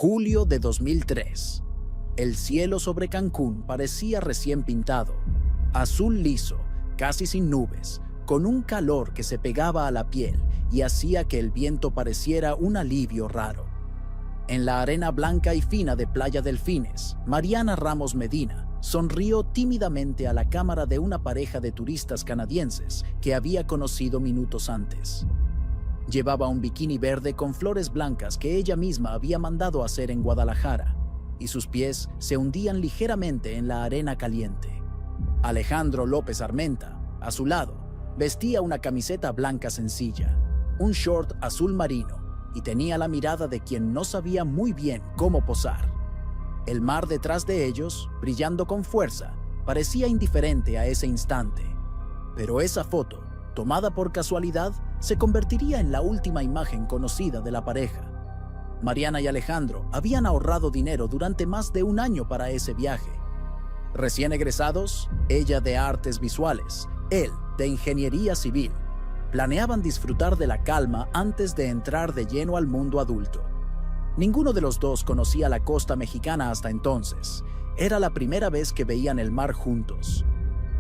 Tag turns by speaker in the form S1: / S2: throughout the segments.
S1: Julio de 2003. El cielo sobre Cancún parecía recién pintado, azul liso, casi sin nubes, con un calor que se pegaba a la piel y hacía que el viento pareciera un alivio raro. En la arena blanca y fina de Playa Delfines, Mariana Ramos Medina sonrió tímidamente a la cámara de una pareja de turistas canadienses que había conocido minutos antes. Llevaba un bikini verde con flores blancas que ella misma había mandado hacer en Guadalajara, y sus pies se hundían ligeramente en la arena caliente. Alejandro López Armenta, a su lado, vestía una camiseta blanca sencilla, un short azul marino, y tenía la mirada de quien no sabía muy bien cómo posar. El mar detrás de ellos, brillando con fuerza, parecía indiferente a ese instante. Pero esa foto, tomada por casualidad, se convertiría en la última imagen conocida de la pareja. Mariana y Alejandro habían ahorrado dinero durante más de un año para ese viaje. Recién egresados, ella de artes visuales, él de ingeniería civil, planeaban disfrutar de la calma antes de entrar de lleno al mundo adulto. Ninguno de los dos conocía la costa mexicana hasta entonces. Era la primera vez que veían el mar juntos.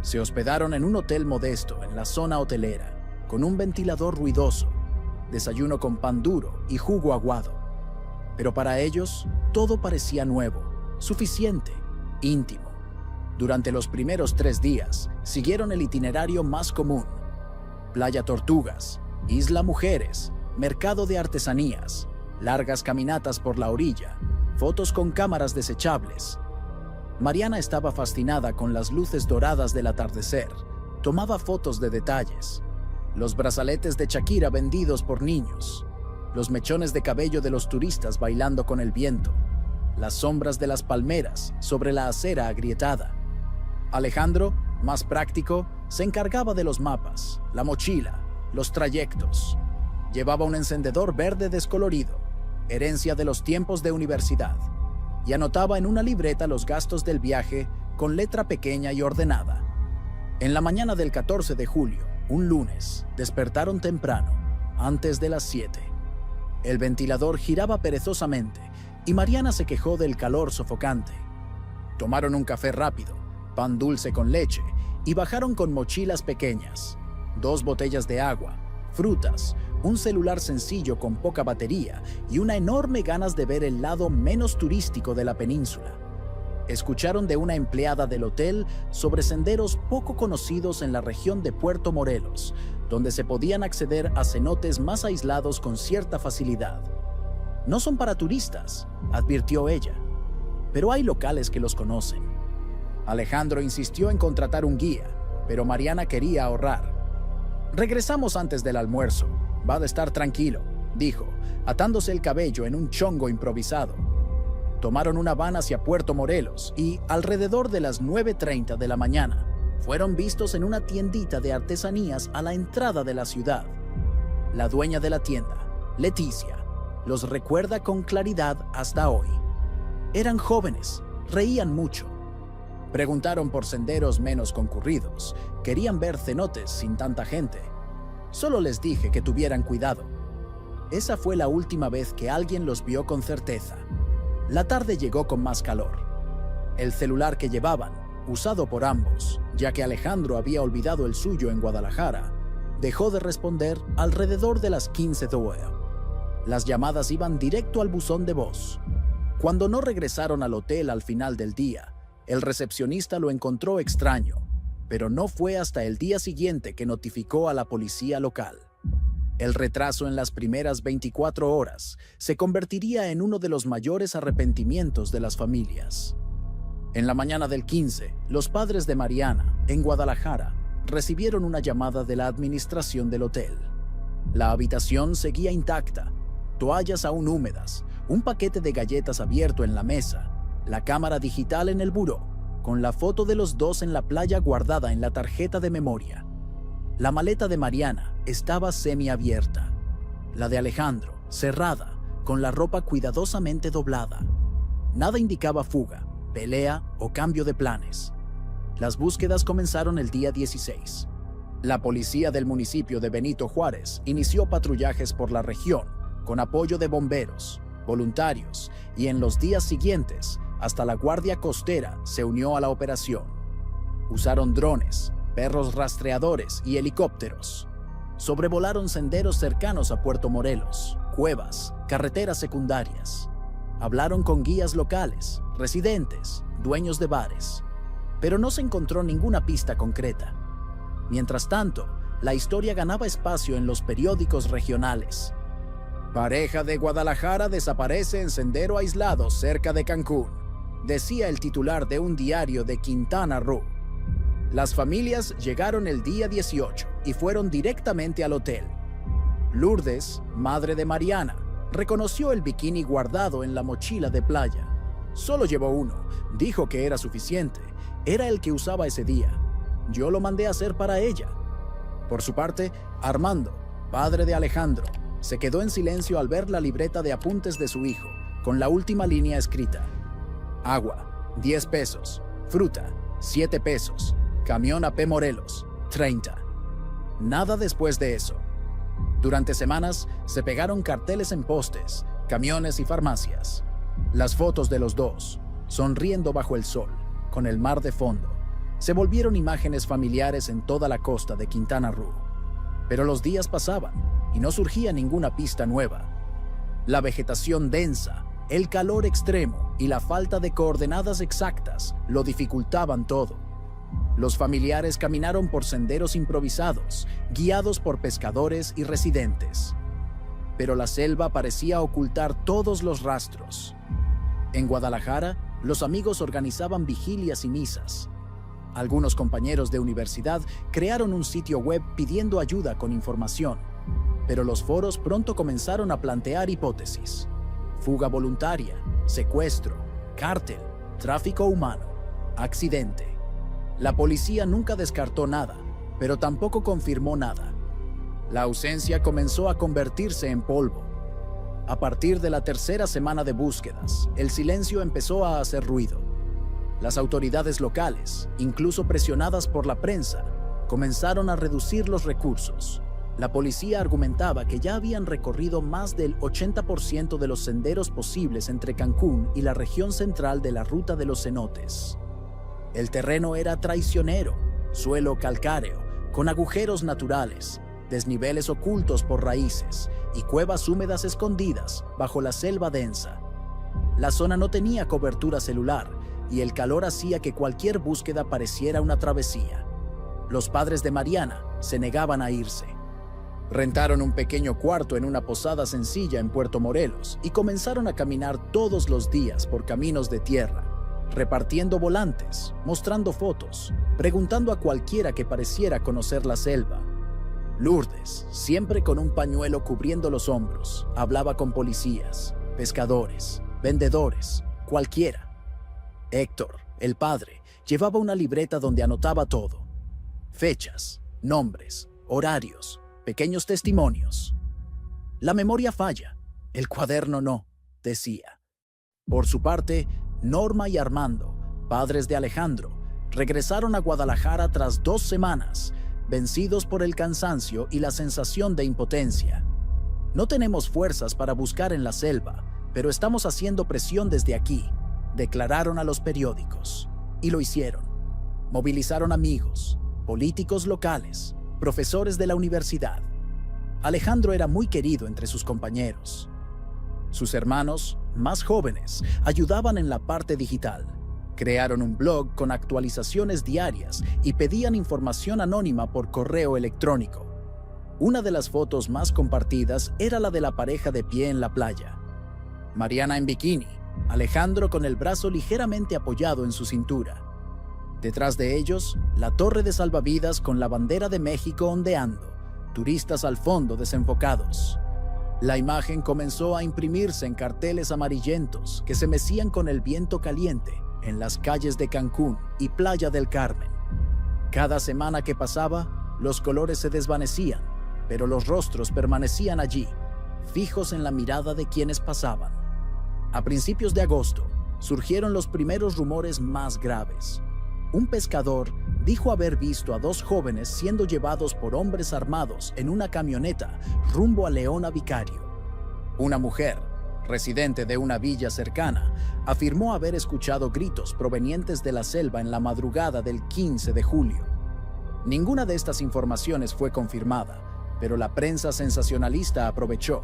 S1: Se hospedaron en un hotel modesto en la zona hotelera, con un ventilador ruidoso, desayuno con pan duro y jugo aguado. Pero para ellos, todo parecía nuevo, suficiente, íntimo. Durante los primeros 3 días, siguieron el itinerario más común: Playa Tortugas, Isla Mujeres, mercado de artesanías, largas caminatas por la orilla, fotos con cámaras desechables. Mariana estaba fascinada con las luces doradas del atardecer, tomaba fotos de detalles, los brazaletes de Shakira vendidos por niños, los mechones de cabello de los turistas bailando con el viento, las sombras de las palmeras sobre la acera agrietada. Alejandro, más práctico, se encargaba de los mapas, la mochila, los trayectos. Llevaba un encendedor verde descolorido, herencia de los tiempos de universidad, y anotaba en una libreta los gastos del viaje con letra pequeña y ordenada. En la mañana del 14 de julio, un lunes, despertaron temprano, antes de las 7. El ventilador giraba perezosamente y Mariana se quejó del calor sofocante. Tomaron un café rápido, pan dulce con leche, y bajaron con mochilas pequeñas, 2 botellas de agua, frutas, un celular sencillo con poca batería y una enorme ganas de ver el lado menos turístico de la península. Escucharon de una empleada del hotel sobre senderos poco conocidos en la región de Puerto Morelos, donde se podían acceder a cenotes más aislados con cierta facilidad. No son para turistas, advirtió ella, pero hay locales que los conocen. Alejandro insistió en contratar un guía, pero Mariana quería ahorrar. Regresamos antes del almuerzo, va a estar tranquilo, dijo, atándose el cabello en un chongo improvisado. Tomaron una van hacia Puerto Morelos y, alrededor de las 9:30 de la mañana, fueron vistos en una tiendita de artesanías a la entrada de la ciudad. La dueña de la tienda, Leticia, los recuerda con claridad hasta hoy. Eran jóvenes, reían mucho. Preguntaron por senderos menos concurridos, querían ver cenotes sin tanta gente. Solo les dije que tuvieran cuidado. Esa fue la última vez que alguien los vio con certeza. La tarde llegó con más calor. El celular que llevaban, usado por ambos, ya que Alejandro había olvidado el suyo en Guadalajara, dejó de responder alrededor de las 15:00. Las llamadas iban directo al buzón de voz. Cuando no regresaron al hotel al final del día, el recepcionista lo encontró extraño, pero no fue hasta el día siguiente que notificó a la policía local. El retraso en las primeras 24 horas se convertiría en uno de los mayores arrepentimientos de las familias. En la mañana del 15, los padres de Mariana, en Guadalajara, recibieron una llamada de la administración del hotel. La habitación seguía intacta, toallas aún húmedas, un paquete de galletas abierto en la mesa, la cámara digital en el buró, con la foto de los dos en la playa guardada en la tarjeta de memoria. La maleta de Mariana estaba semiabierta, la de Alejandro cerrada, con la ropa cuidadosamente doblada. Nada indicaba fuga, pelea o cambio de planes. Las búsquedas comenzaron el día 16. La policía del municipio de Benito Juárez inició patrullajes por la región, con apoyo de bomberos, voluntarios, y en los días siguientes, hasta la Guardia Costera se unió a la operación. Usaron drones, perros rastreadores y helicópteros. Sobrevolaron senderos cercanos a Puerto Morelos, cuevas, carreteras secundarias. Hablaron con guías locales, residentes, dueños de bares. Pero no se encontró ninguna pista concreta. Mientras tanto, la historia ganaba espacio en los periódicos regionales. Pareja de Guadalajara desaparece en sendero aislado cerca de Cancún, decía el titular de un diario de Quintana Roo. Las familias llegaron el día 18 y fueron directamente al hotel. Lourdes, madre de Mariana, reconoció el bikini guardado en la mochila de playa. Solo llevó uno, dijo que era suficiente. Era el que usaba ese día. Yo lo mandé a hacer para ella. Por su parte, Armando, padre de Alejandro, se quedó en silencio al ver la libreta de apuntes de su hijo, con la última línea escrita. Agua, 10 pesos. Fruta, 7 pesos. Camión a P. Morelos, 30. Nada después de eso. Durante semanas se pegaron carteles en postes, camiones y farmacias. Las fotos de los dos, sonriendo bajo el sol, con el mar de fondo, se volvieron imágenes familiares en toda la costa de Quintana Roo. Pero los días pasaban y no surgía ninguna pista nueva. La vegetación densa, el calor extremo y la falta de coordenadas exactas lo dificultaban todo. Los familiares caminaron por senderos improvisados, guiados por pescadores y residentes. Pero la selva parecía ocultar todos los rastros. En Guadalajara, los amigos organizaban vigilias y misas. Algunos compañeros de universidad crearon un sitio web pidiendo ayuda con información, pero los foros pronto comenzaron a plantear hipótesis. Fuga voluntaria, secuestro, cártel, tráfico humano, accidente. La policía nunca descartó nada, pero tampoco confirmó nada. La ausencia comenzó a convertirse en polvo. A partir de la tercera semana de búsquedas, el silencio empezó a hacer ruido. Las autoridades locales, incluso presionadas por la prensa, comenzaron a reducir los recursos. La policía argumentaba que ya habían recorrido más del 80% de los senderos posibles entre Cancún y la región central de la Ruta de los Cenotes. El terreno era traicionero, suelo calcáreo, con agujeros naturales, desniveles ocultos por raíces y cuevas húmedas escondidas bajo la selva densa. La zona no tenía cobertura celular y el calor hacía que cualquier búsqueda pareciera una travesía. Los padres de Mariana se negaban a irse. Rentaron un pequeño cuarto en una posada sencilla en Puerto Morelos y comenzaron a caminar todos los días por caminos de tierra, repartiendo volantes, mostrando fotos, preguntando a cualquiera que pareciera conocer la selva. Lourdes, siempre con un pañuelo cubriendo los hombros, hablaba con policías, pescadores, vendedores, cualquiera. Héctor, el padre, llevaba una libreta donde anotaba todo. Fechas, nombres, horarios, pequeños testimonios. La memoria falla, el cuaderno no, decía. Por su parte, Norma y Armando, padres de Alejandro, regresaron a Guadalajara tras 2 semanas, vencidos por el cansancio y la sensación de impotencia. No tenemos fuerzas para buscar en la selva, pero estamos haciendo presión desde aquí, declararon a los periódicos. Y lo hicieron. Movilizaron amigos, políticos locales, profesores de la universidad. Alejandro era muy querido entre sus compañeros. Sus hermanos, más jóvenes, ayudaban en la parte digital. Crearon un blog con actualizaciones diarias y pedían información anónima por correo electrónico. Una de las fotos más compartidas era la de la pareja de pie en la playa. Mariana en bikini, Alejandro con el brazo ligeramente apoyado en su cintura. Detrás de ellos, la torre de salvavidas con la bandera de México ondeando, turistas al fondo desenfocados. La imagen comenzó a imprimirse en carteles amarillentos que se mecían con el viento caliente en las calles de Cancún y Playa del Carmen. Cada semana que pasaba, los colores se desvanecían, pero los rostros permanecían allí, fijos en la mirada de quienes pasaban. A principios de agosto, surgieron los primeros rumores más graves. Un pescador dijo haber visto a 2 jóvenes siendo llevados por hombres armados en una camioneta rumbo a Leona Vicario. Una mujer, residente de una villa cercana, afirmó haber escuchado gritos provenientes de la selva en la madrugada del 15 de julio. Ninguna de estas informaciones fue confirmada, pero la prensa sensacionalista aprovechó.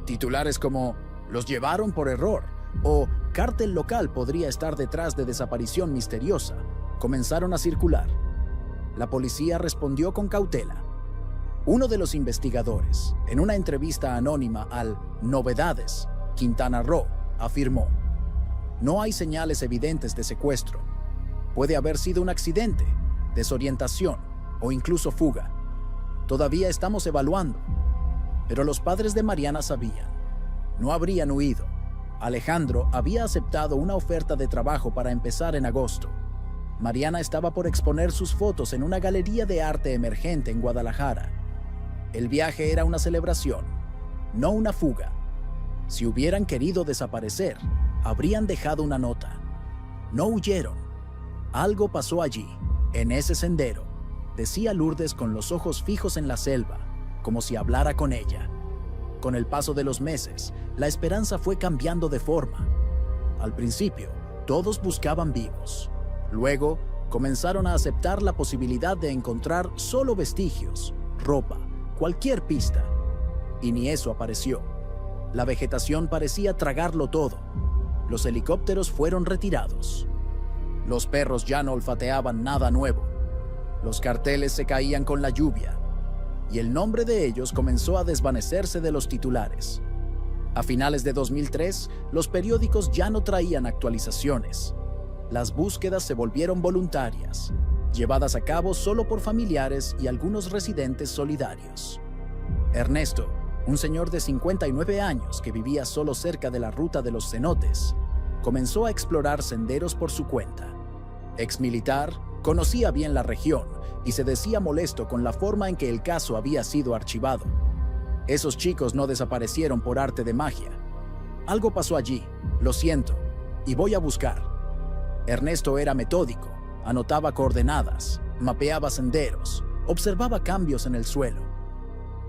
S1: Titulares como "los llevaron por error" o "cártel local podría estar detrás de desaparición misteriosa" comenzaron a circular. La policía respondió con cautela. Uno de los investigadores, en una entrevista anónima al Novedades, Quintana Roo, afirmó: "No hay señales evidentes de secuestro. Puede haber sido un accidente, desorientación o incluso fuga. Todavía estamos evaluando". Pero los padres de Mariana sabían. No habrían huido. Alejandro había aceptado una oferta de trabajo para empezar en agosto. Mariana estaba por exponer sus fotos en una galería de arte emergente en Guadalajara. El viaje era una celebración, no una fuga. Si hubieran querido desaparecer, habrían dejado una nota. No huyeron. Algo pasó allí, en ese sendero, decía Lourdes con los ojos fijos en la selva, como si hablara con ella. Con el paso de los meses, la esperanza fue cambiando de forma. Al principio, todos buscaban vivos. Luego, comenzaron a aceptar la posibilidad de encontrar solo vestigios, ropa, cualquier pista. Y ni eso apareció. La vegetación parecía tragarlo todo. Los helicópteros fueron retirados. Los perros ya no olfateaban nada nuevo. Los carteles se caían con la lluvia. Y el nombre de ellos comenzó a desvanecerse de los titulares. A finales de 2003, los periódicos ya no traían actualizaciones. Las búsquedas se volvieron voluntarias, llevadas a cabo solo por familiares y algunos residentes solidarios. Ernesto, un señor de 59 años que vivía solo cerca de la ruta de los cenotes, comenzó a explorar senderos por su cuenta. Exmilitar, conocía bien la región y se decía molesto con la forma en que el caso había sido archivado. Esos chicos no desaparecieron por arte de magia. Algo pasó allí, lo siento, y voy a buscar. Ernesto era metódico, anotaba coordenadas, mapeaba senderos, observaba cambios en el suelo.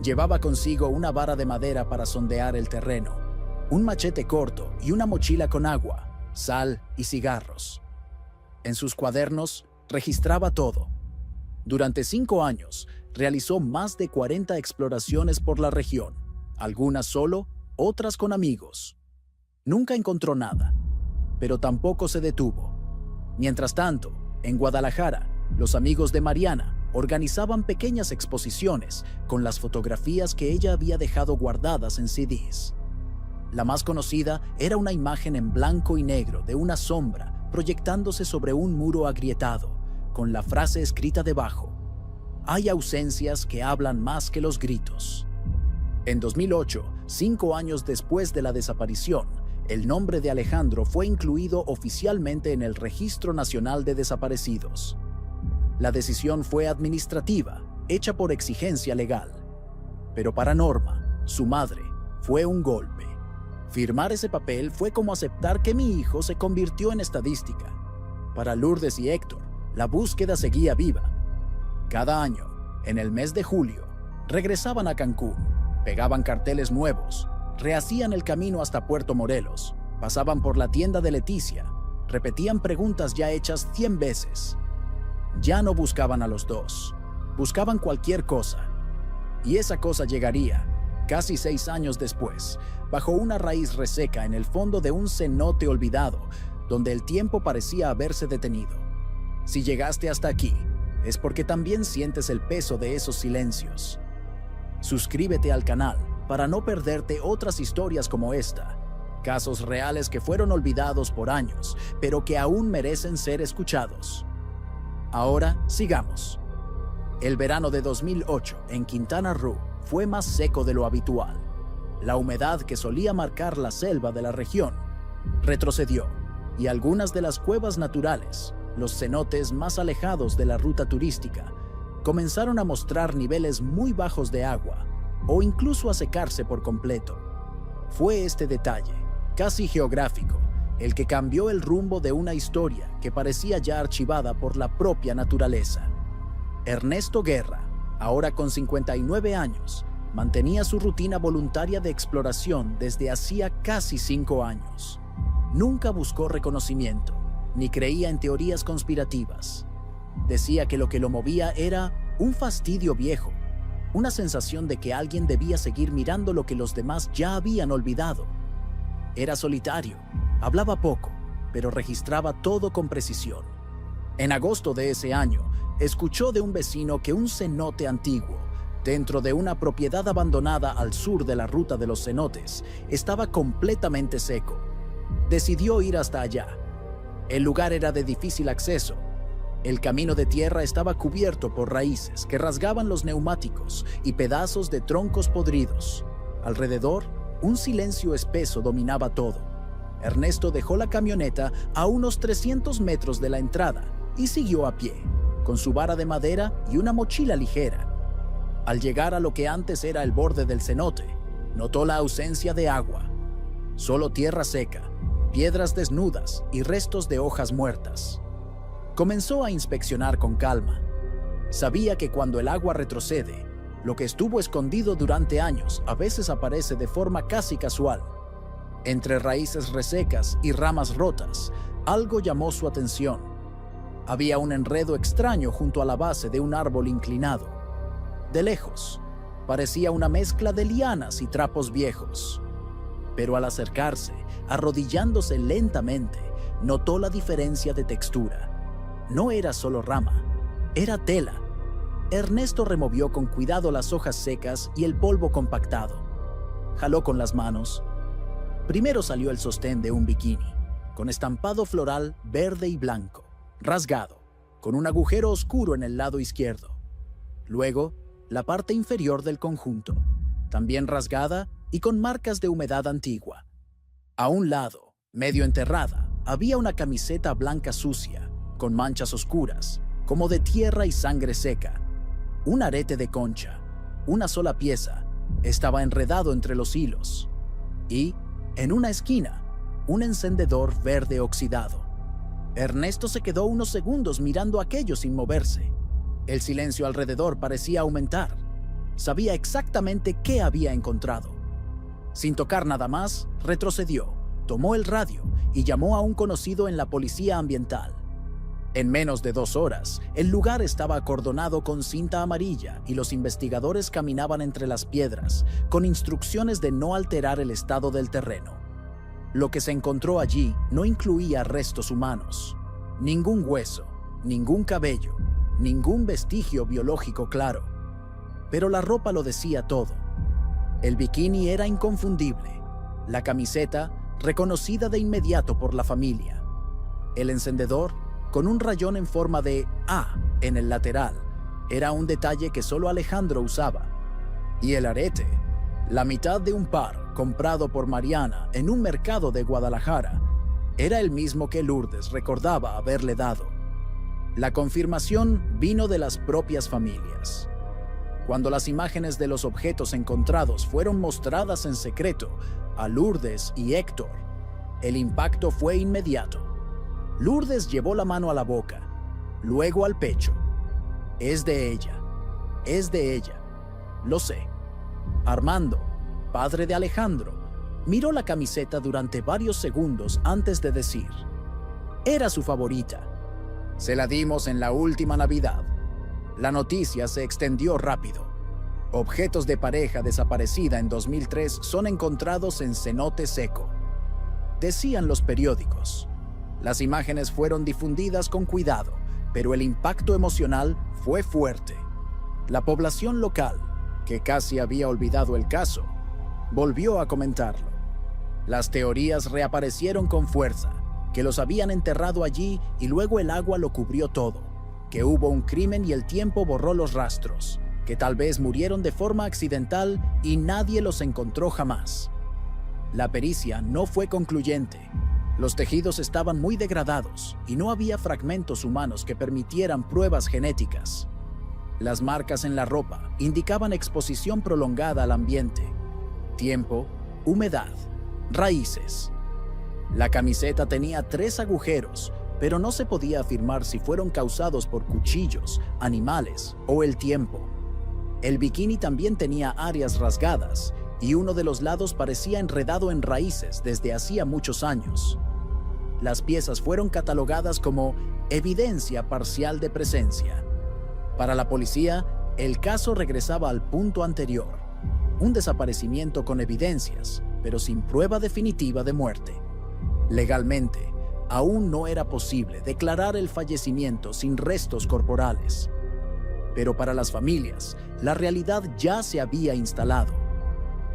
S1: Llevaba consigo una vara de madera para sondear el terreno, un machete corto y una mochila con agua, sal y cigarros. En sus cuadernos registraba todo. Durante 5 años, realizó más de 40 exploraciones por la región, algunas solo, otras con amigos. Nunca encontró nada, pero tampoco se detuvo. Mientras tanto, en Guadalajara, los amigos de Mariana organizaban pequeñas exposiciones con las fotografías que ella había dejado guardadas en CDs. La más conocida era una imagen en blanco y negro de una sombra proyectándose sobre un muro agrietado, con la frase escrita debajo: "Hay ausencias que hablan más que los gritos". En 2008, 5 años después de la desaparición, el nombre de Alejandro fue incluido oficialmente en el Registro Nacional de Desaparecidos. La decisión fue administrativa, hecha por exigencia legal. Pero para Norma, su madre, fue un golpe. Firmar ese papel fue como aceptar que mi hijo se convirtió en estadística. Para Lourdes y Héctor, la búsqueda seguía viva. Cada año, en el mes de julio, regresaban a Cancún, pegaban carteles nuevos, rehacían el camino hasta Puerto Morelos, pasaban por la tienda de Leticia, repetían preguntas ya hechas 100 veces. Ya no buscaban a los dos, buscaban cualquier cosa. Y esa cosa llegaría, casi 6 años después, bajo una raíz reseca en el fondo de un cenote olvidado, donde el tiempo parecía haberse detenido. Si llegaste hasta aquí, es porque también sientes el peso de esos silencios. Suscríbete al canal para no perderte otras historias como esta, casos reales que fueron olvidados por años, pero que aún merecen ser escuchados. Ahora, sigamos. El verano de 2008 en Quintana Roo fue más seco de lo habitual. La humedad que solía marcar la selva de la región retrocedió, y algunas de las cuevas naturales, los cenotes más alejados de la ruta turística, comenzaron a mostrar niveles muy bajos de agua o incluso a secarse por completo. Fue este detalle, casi geográfico, el que cambió el rumbo de una historia que parecía ya archivada por la propia naturaleza. Ernesto Guerra, ahora con 59 años, mantenía su rutina voluntaria de exploración desde hacía casi 5 años. Nunca buscó reconocimiento, ni creía en teorías conspirativas. Decía que lo que lo movía era un fastidio viejo, una sensación de que alguien debía seguir mirando lo que los demás ya habían olvidado. Era solitario, hablaba poco, pero registraba todo con precisión. En agosto de ese año, escuchó de un vecino que un cenote antiguo, dentro de una propiedad abandonada al sur de la ruta de los cenotes, estaba completamente seco. Decidió ir hasta allá. El lugar era de difícil acceso. El camino de tierra estaba cubierto por raíces que rasgaban los neumáticos y pedazos de troncos podridos. Alrededor, un silencio espeso dominaba todo. Ernesto dejó la camioneta a unos 300 metros de la entrada y siguió a pie, con su vara de madera y una mochila ligera. Al llegar a lo que antes era el borde del cenote, notó la ausencia de agua. Solo tierra seca, piedras desnudas y restos de hojas muertas. Comenzó a inspeccionar con calma. Sabía que cuando el agua retrocede, lo que estuvo escondido durante años a veces aparece de forma casi casual. Entre raíces resecas y ramas rotas, algo llamó su atención. Había un enredo extraño junto a la base de un árbol inclinado. De lejos, parecía una mezcla de lianas y trapos viejos. Pero al acercarse, arrodillándose lentamente, notó la diferencia de textura. No era solo rama, era tela. Ernesto removió con cuidado las hojas secas y el polvo compactado. Jaló con las manos. Primero salió el sostén de un bikini, con estampado floral verde y blanco, rasgado, con un agujero oscuro en el lado izquierdo. Luego, la parte inferior del conjunto, también rasgada y con marcas de humedad antigua. A un lado, medio enterrada, había una camiseta blanca sucia, con manchas oscuras, como de tierra y sangre seca. Un arete de concha, una sola pieza, estaba enredado entre los hilos. Y, en una esquina, un encendedor verde oxidado. Ernesto se quedó unos segundos mirando aquello sin moverse. El silencio alrededor parecía aumentar. Sabía exactamente qué había encontrado. Sin tocar nada más, retrocedió, tomó el radio y llamó a un conocido en la policía ambiental. En menos de 2 horas, el lugar estaba acordonado con cinta amarilla y los investigadores caminaban entre las piedras, con instrucciones de no alterar el estado del terreno. Lo que se encontró allí no incluía restos humanos, ningún hueso, ningún cabello, ningún vestigio biológico claro. Pero la ropa lo decía todo. El bikini era inconfundible, la camiseta reconocida de inmediato por la familia. El encendedor, con un rayón en forma de A en el lateral, era un detalle que solo Alejandro usaba. Y el arete, la mitad de un par comprado por Mariana en un mercado de Guadalajara, era el mismo que Lourdes recordaba haberle dado. La confirmación vino de las propias familias. Cuando las imágenes de los objetos encontrados fueron mostradas en secreto a Lourdes y Héctor, el impacto fue inmediato. Lourdes llevó la mano a la boca, luego al pecho. Es de ella, es de ella, lo sé. Armando, padre de Alejandro, miró la camiseta durante varios segundos antes de decir: era su favorita. Se la dimos en la última Navidad. La noticia se extendió rápido. Objetos de pareja desaparecida en 2003 son encontrados en cenote seco. Decían los periódicos. Las imágenes fueron difundidas con cuidado, pero el impacto emocional fue fuerte. La población local, que casi había olvidado el caso, volvió a comentarlo. Las teorías reaparecieron con fuerza, que los habían enterrado allí y luego el agua lo cubrió todo, que hubo un crimen y el tiempo borró los rastros, que tal vez murieron de forma accidental y nadie los encontró jamás. La pericia no fue concluyente. Los tejidos estaban muy degradados y no había fragmentos humanos que permitieran pruebas genéticas. Las marcas en la ropa indicaban exposición prolongada al ambiente, tiempo, humedad, raíces. La camiseta tenía 3 agujeros, pero no se podía afirmar si fueron causados por cuchillos, animales o el tiempo. El bikini también tenía áreas rasgadas y uno de los lados parecía enredado en raíces desde hacía muchos años. Las piezas fueron catalogadas como evidencia parcial de presencia. Para la policía, el caso regresaba al punto anterior: un desaparecimiento con evidencias, pero sin prueba definitiva de muerte. Legalmente, aún no era posible declarar el fallecimiento sin restos corporales. Pero para las familias, la realidad ya se había instalado.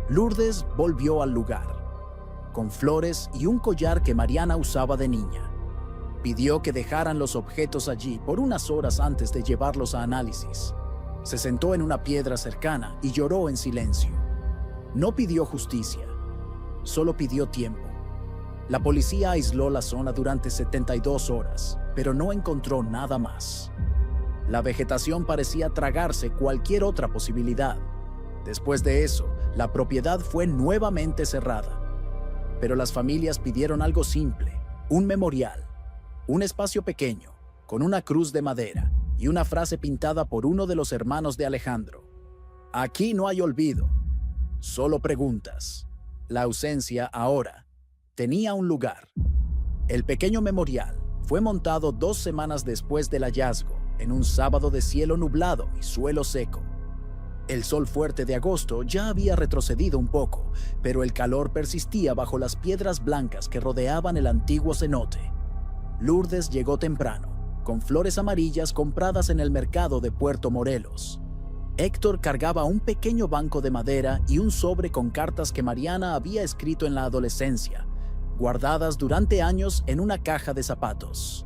S1: Lourdes volvió al lugar, con flores y un collar que Mariana usaba de niña. Pidió que dejaran los objetos allí por unas horas antes de llevarlos a análisis. Se sentó en una piedra cercana y lloró en silencio. No pidió justicia, solo pidió tiempo. La policía aisló la zona durante 72 horas, pero no encontró nada más. La vegetación parecía tragarse cualquier otra posibilidad. Después de eso, la propiedad fue nuevamente cerrada. Pero las familias pidieron algo simple: un memorial, un espacio pequeño, con una cruz de madera y una frase pintada por uno de los hermanos de Alejandro. Aquí no hay olvido, solo preguntas. La ausencia ahora tenía un lugar. El pequeño memorial fue montado 2 semanas después del hallazgo, en un sábado de cielo nublado y suelo seco. El sol fuerte de agosto ya había retrocedido un poco, pero el calor persistía bajo las piedras blancas que rodeaban el antiguo cenote. Lourdes llegó temprano, con flores amarillas compradas en el mercado de Puerto Morelos. Héctor cargaba un pequeño banco de madera y un sobre con cartas que Mariana había escrito en la adolescencia, guardadas durante años en una caja de zapatos.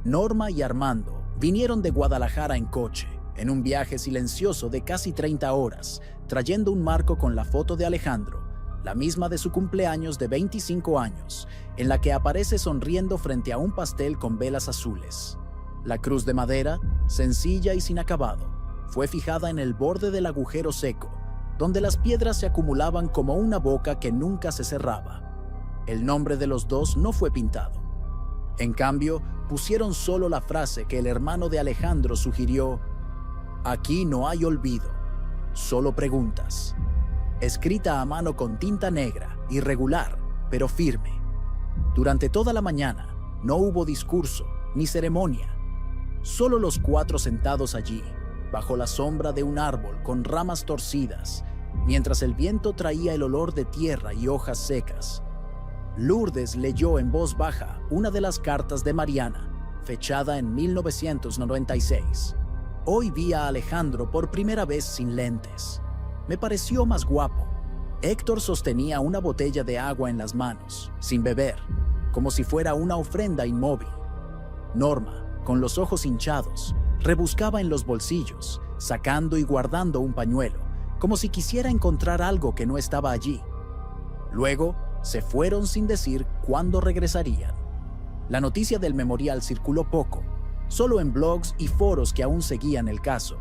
S1: Norma y Armando vinieron de Guadalajara en coche, en un viaje silencioso de casi 30 horas, trayendo un marco con la foto de Alejandro, la misma de su cumpleaños de 25 años, en la que aparece sonriendo frente a un pastel con velas azules. La cruz de madera, sencilla y sin acabado, fue fijada en el borde del agujero seco, donde las piedras se acumulaban como una boca que nunca se cerraba. El nombre de los dos no fue pintado. En cambio, pusieron solo la frase que el hermano de Alejandro sugirió: aquí no hay olvido, solo preguntas. Escrita a mano con tinta negra, irregular, pero firme. Durante toda la mañana, no hubo discurso ni ceremonia. Solo los 4 sentados allí, bajo la sombra de un árbol con ramas torcidas, mientras el viento traía el olor de tierra y hojas secas. Lourdes leyó en voz baja una de las cartas de Mariana, fechada en 1996. Hoy vi a Alejandro por primera vez sin lentes. Me pareció más guapo. Héctor sostenía una botella de agua en las manos, sin beber, como si fuera una ofrenda inmóvil. Norma, con los ojos hinchados, rebuscaba en los bolsillos, sacando y guardando un pañuelo, como si quisiera encontrar algo que no estaba allí. Luego, se fueron sin decir cuándo regresarían. La noticia del memorial circuló poco, solo en blogs y foros que aún seguían el caso.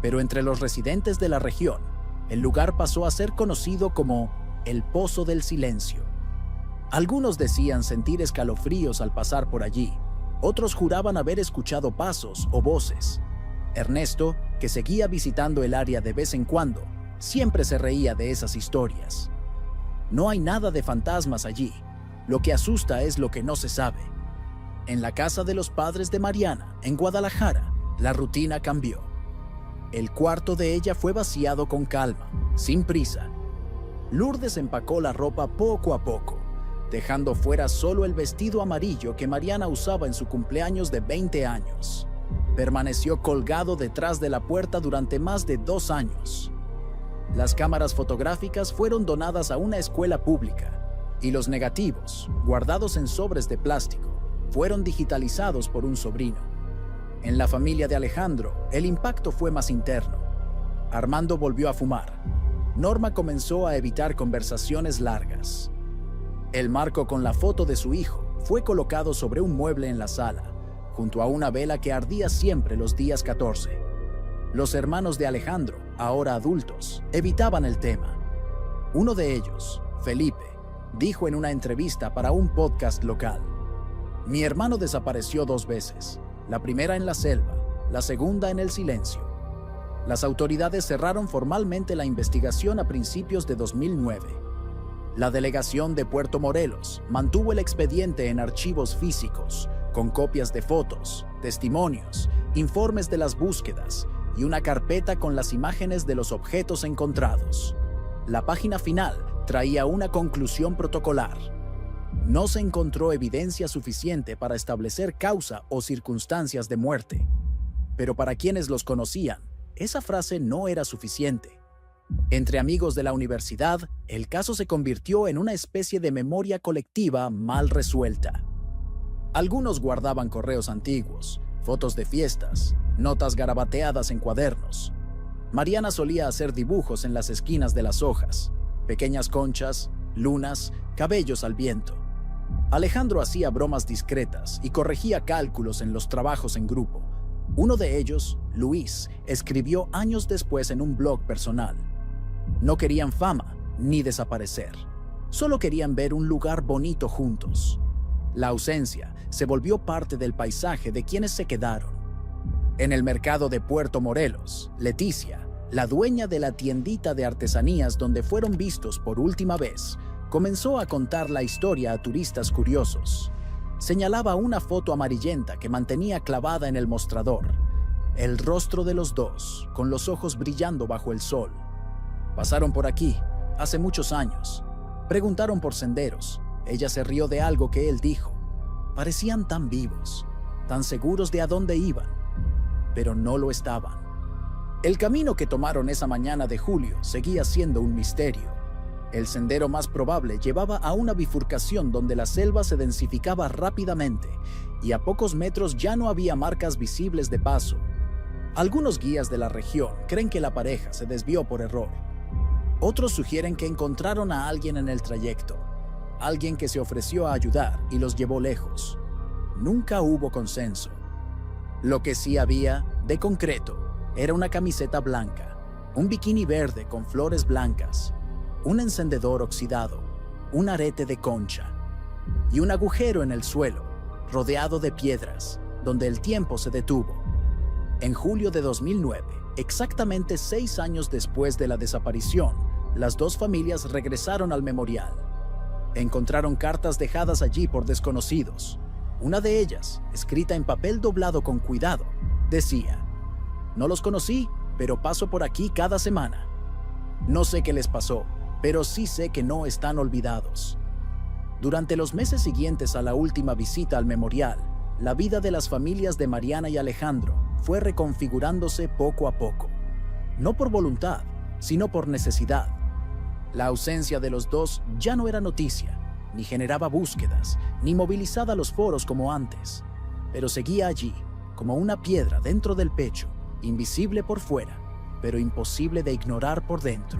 S1: Pero entre los residentes de la región, el lugar pasó a ser conocido como el Pozo del Silencio. Algunos decían sentir escalofríos al pasar por allí, otros juraban haber escuchado pasos o voces. Ernesto, que seguía visitando el área de vez en cuando, siempre se reía de esas historias. No hay nada de fantasmas allí. Lo que asusta es lo que no se sabe. En la casa de los padres de Mariana, en Guadalajara, la rutina cambió. El cuarto de ella fue vaciado con calma, sin prisa. Lourdes empacó la ropa poco a poco, dejando fuera solo el vestido amarillo que Mariana usaba en su cumpleaños de 20 años. Permaneció colgado detrás de la puerta durante más de 2 años. Las cámaras fotográficas fueron donadas a una escuela pública y los negativos, guardados en sobres de plástico, fueron digitalizados por un sobrino. En la familia de Alejandro, el impacto fue más interno. Armando volvió a fumar. Norma comenzó a evitar conversaciones largas. El marco con la foto de su hijo fue colocado sobre un mueble en la sala, junto a una vela que ardía siempre los días 14. Los hermanos de Alejandro, ahora adultos, evitaban el tema. Uno de ellos, Felipe, dijo en una entrevista para un podcast local: mi hermano desapareció 2 veces, la primera en la selva, la segunda en el silencio. Las autoridades cerraron formalmente la investigación a principios de 2009. La delegación de Puerto Morelos mantuvo el expediente en archivos físicos, con copias de fotos, testimonios, informes de las búsquedas y una carpeta con las imágenes de los objetos encontrados. La página final traía una conclusión protocolar. No se encontró evidencia suficiente para establecer causa o circunstancias de muerte. Pero para quienes los conocían, esa frase no era suficiente. Entre amigos de la universidad, el caso se convirtió en una especie de memoria colectiva mal resuelta. Algunos guardaban correos antiguos, fotos de fiestas, notas garabateadas en cuadernos. Mariana solía hacer dibujos en las esquinas de las hojas, pequeñas conchas, lunas, cabellos al viento. Alejandro hacía bromas discretas y corregía cálculos en los trabajos en grupo. Uno de ellos, Luis, escribió años después en un blog personal: no querían fama ni desaparecer, solo querían ver un lugar bonito juntos. La ausencia se volvió parte del paisaje de quienes se quedaron. En el mercado de Puerto Morelos, Leticia, la dueña de la tiendita de artesanías donde fueron vistos por última vez, comenzó a contar la historia a turistas curiosos. Señalaba una foto amarillenta que mantenía clavada en el mostrador. El rostro de los dos, con los ojos brillando bajo el sol. Pasaron por aquí, hace muchos años. Preguntaron por senderos. Ella se rió de algo que él dijo. Parecían tan vivos, tan seguros de a dónde iban, pero no lo estaban. El camino que tomaron esa mañana de julio seguía siendo un misterio. El sendero más probable llevaba a una bifurcación donde la selva se densificaba rápidamente y a pocos metros ya no había marcas visibles de paso. Algunos guías de la región creen que la pareja se desvió por error. Otros sugieren que encontraron a alguien en el trayecto, alguien que se ofreció a ayudar y los llevó lejos. Nunca hubo consenso. Lo que sí había, de concreto, era una camiseta blanca, un bikini verde con flores blancas, un encendedor oxidado, un arete de concha y un agujero en el suelo, rodeado de piedras, donde el tiempo se detuvo. En julio de 2009, exactamente 6 años después de la desaparición, las dos familias regresaron al memorial. Encontraron cartas dejadas allí por desconocidos. Una de ellas, escrita en papel doblado con cuidado, decía: no los conocí, pero paso por aquí cada semana. No sé qué les pasó, pero sí sé que no están olvidados. Durante los meses siguientes a la última visita al memorial, la vida de las familias de Mariana y Alejandro fue reconfigurándose poco a poco. No por voluntad, sino por necesidad. La ausencia de los dos ya no era noticia, ni generaba búsquedas, ni movilizaba los foros como antes, pero seguía allí, como una piedra dentro del pecho, invisible por fuera, pero imposible de ignorar por dentro.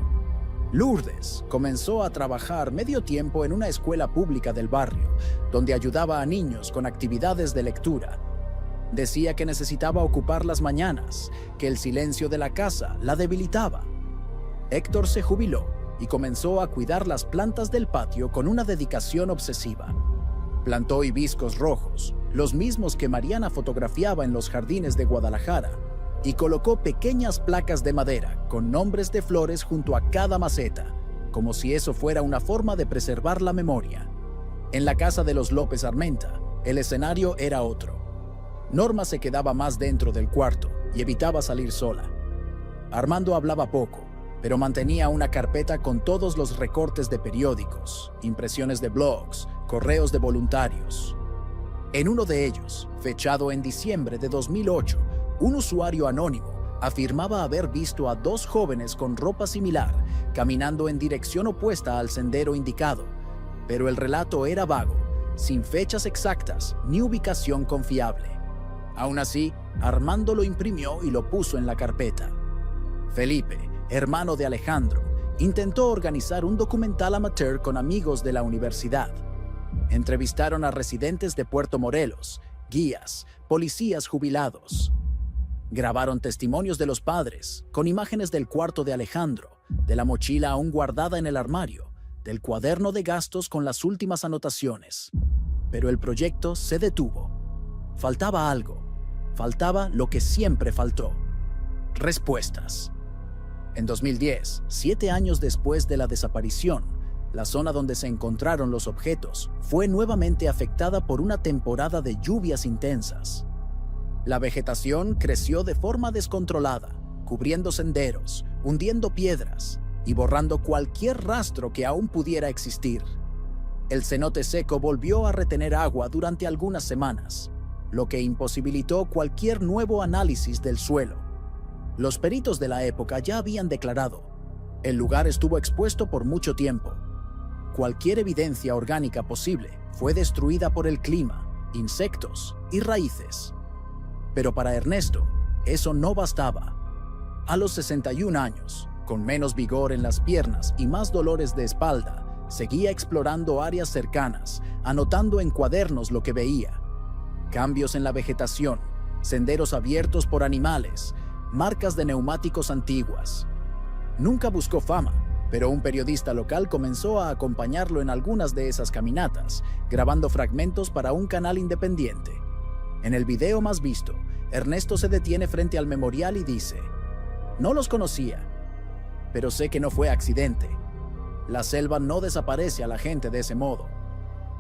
S1: Lourdes comenzó a trabajar medio tiempo en una escuela pública del barrio, donde ayudaba a niños con actividades de lectura. Decía que necesitaba ocupar las mañanas, que el silencio de la casa la debilitaba. Héctor se jubiló y comenzó a cuidar las plantas del patio con una dedicación obsesiva. Plantó hibiscos rojos, los mismos que Mariana fotografiaba en los jardines de Guadalajara, y colocó pequeñas placas de madera con nombres de flores junto a cada maceta, como si eso fuera una forma de preservar la memoria. En la casa de los López Armenta, el escenario era otro. Norma se quedaba más dentro del cuarto y evitaba salir sola. Armando hablaba poco, pero mantenía una carpeta con todos los recortes de periódicos, impresiones de blogs, correos de voluntarios. En uno de ellos, fechado en diciembre de 2008, un usuario anónimo afirmaba haber visto a 2 jóvenes con ropa similar caminando en dirección opuesta al sendero indicado, pero el relato era vago, sin fechas exactas ni ubicación confiable. Aún así, Armando lo imprimió y lo puso en la carpeta. Felipe, hermano de Alejandro, intentó organizar un documental amateur con amigos de la universidad. Entrevistaron a residentes de Puerto Morelos, guías, policías jubilados. Grabaron testimonios de los padres, con imágenes del cuarto de Alejandro, de la mochila aún guardada en el armario, del cuaderno de gastos con las últimas anotaciones. Pero el proyecto se detuvo. Faltaba algo. Faltaba lo que siempre faltó: respuestas. En 2010, 7 años después de la desaparición, la zona donde se encontraron los objetos fue nuevamente afectada por una temporada de lluvias intensas. La vegetación creció de forma descontrolada, cubriendo senderos, hundiendo piedras y borrando cualquier rastro que aún pudiera existir. El cenote seco volvió a retener agua durante algunas semanas, lo que imposibilitó cualquier nuevo análisis del suelo. Los peritos de la época ya habían declarado: el lugar estuvo expuesto por mucho tiempo. Cualquier evidencia orgánica posible fue destruida por el clima, insectos y raíces. Pero para Ernesto, eso no bastaba. A los 61 años, con menos vigor en las piernas y más dolores de espalda, seguía explorando áreas cercanas, anotando en cuadernos lo que veía. Cambios en la vegetación, senderos abiertos por animales, marcas de neumáticos antiguas. Nunca buscó fama, pero un periodista local comenzó a acompañarlo en algunas de esas caminatas, grabando fragmentos para un canal independiente. En el video más visto, Ernesto se detiene frente al memorial y dice: "No los conocía, pero sé que no fue accidente. La selva no desaparece a la gente de ese modo.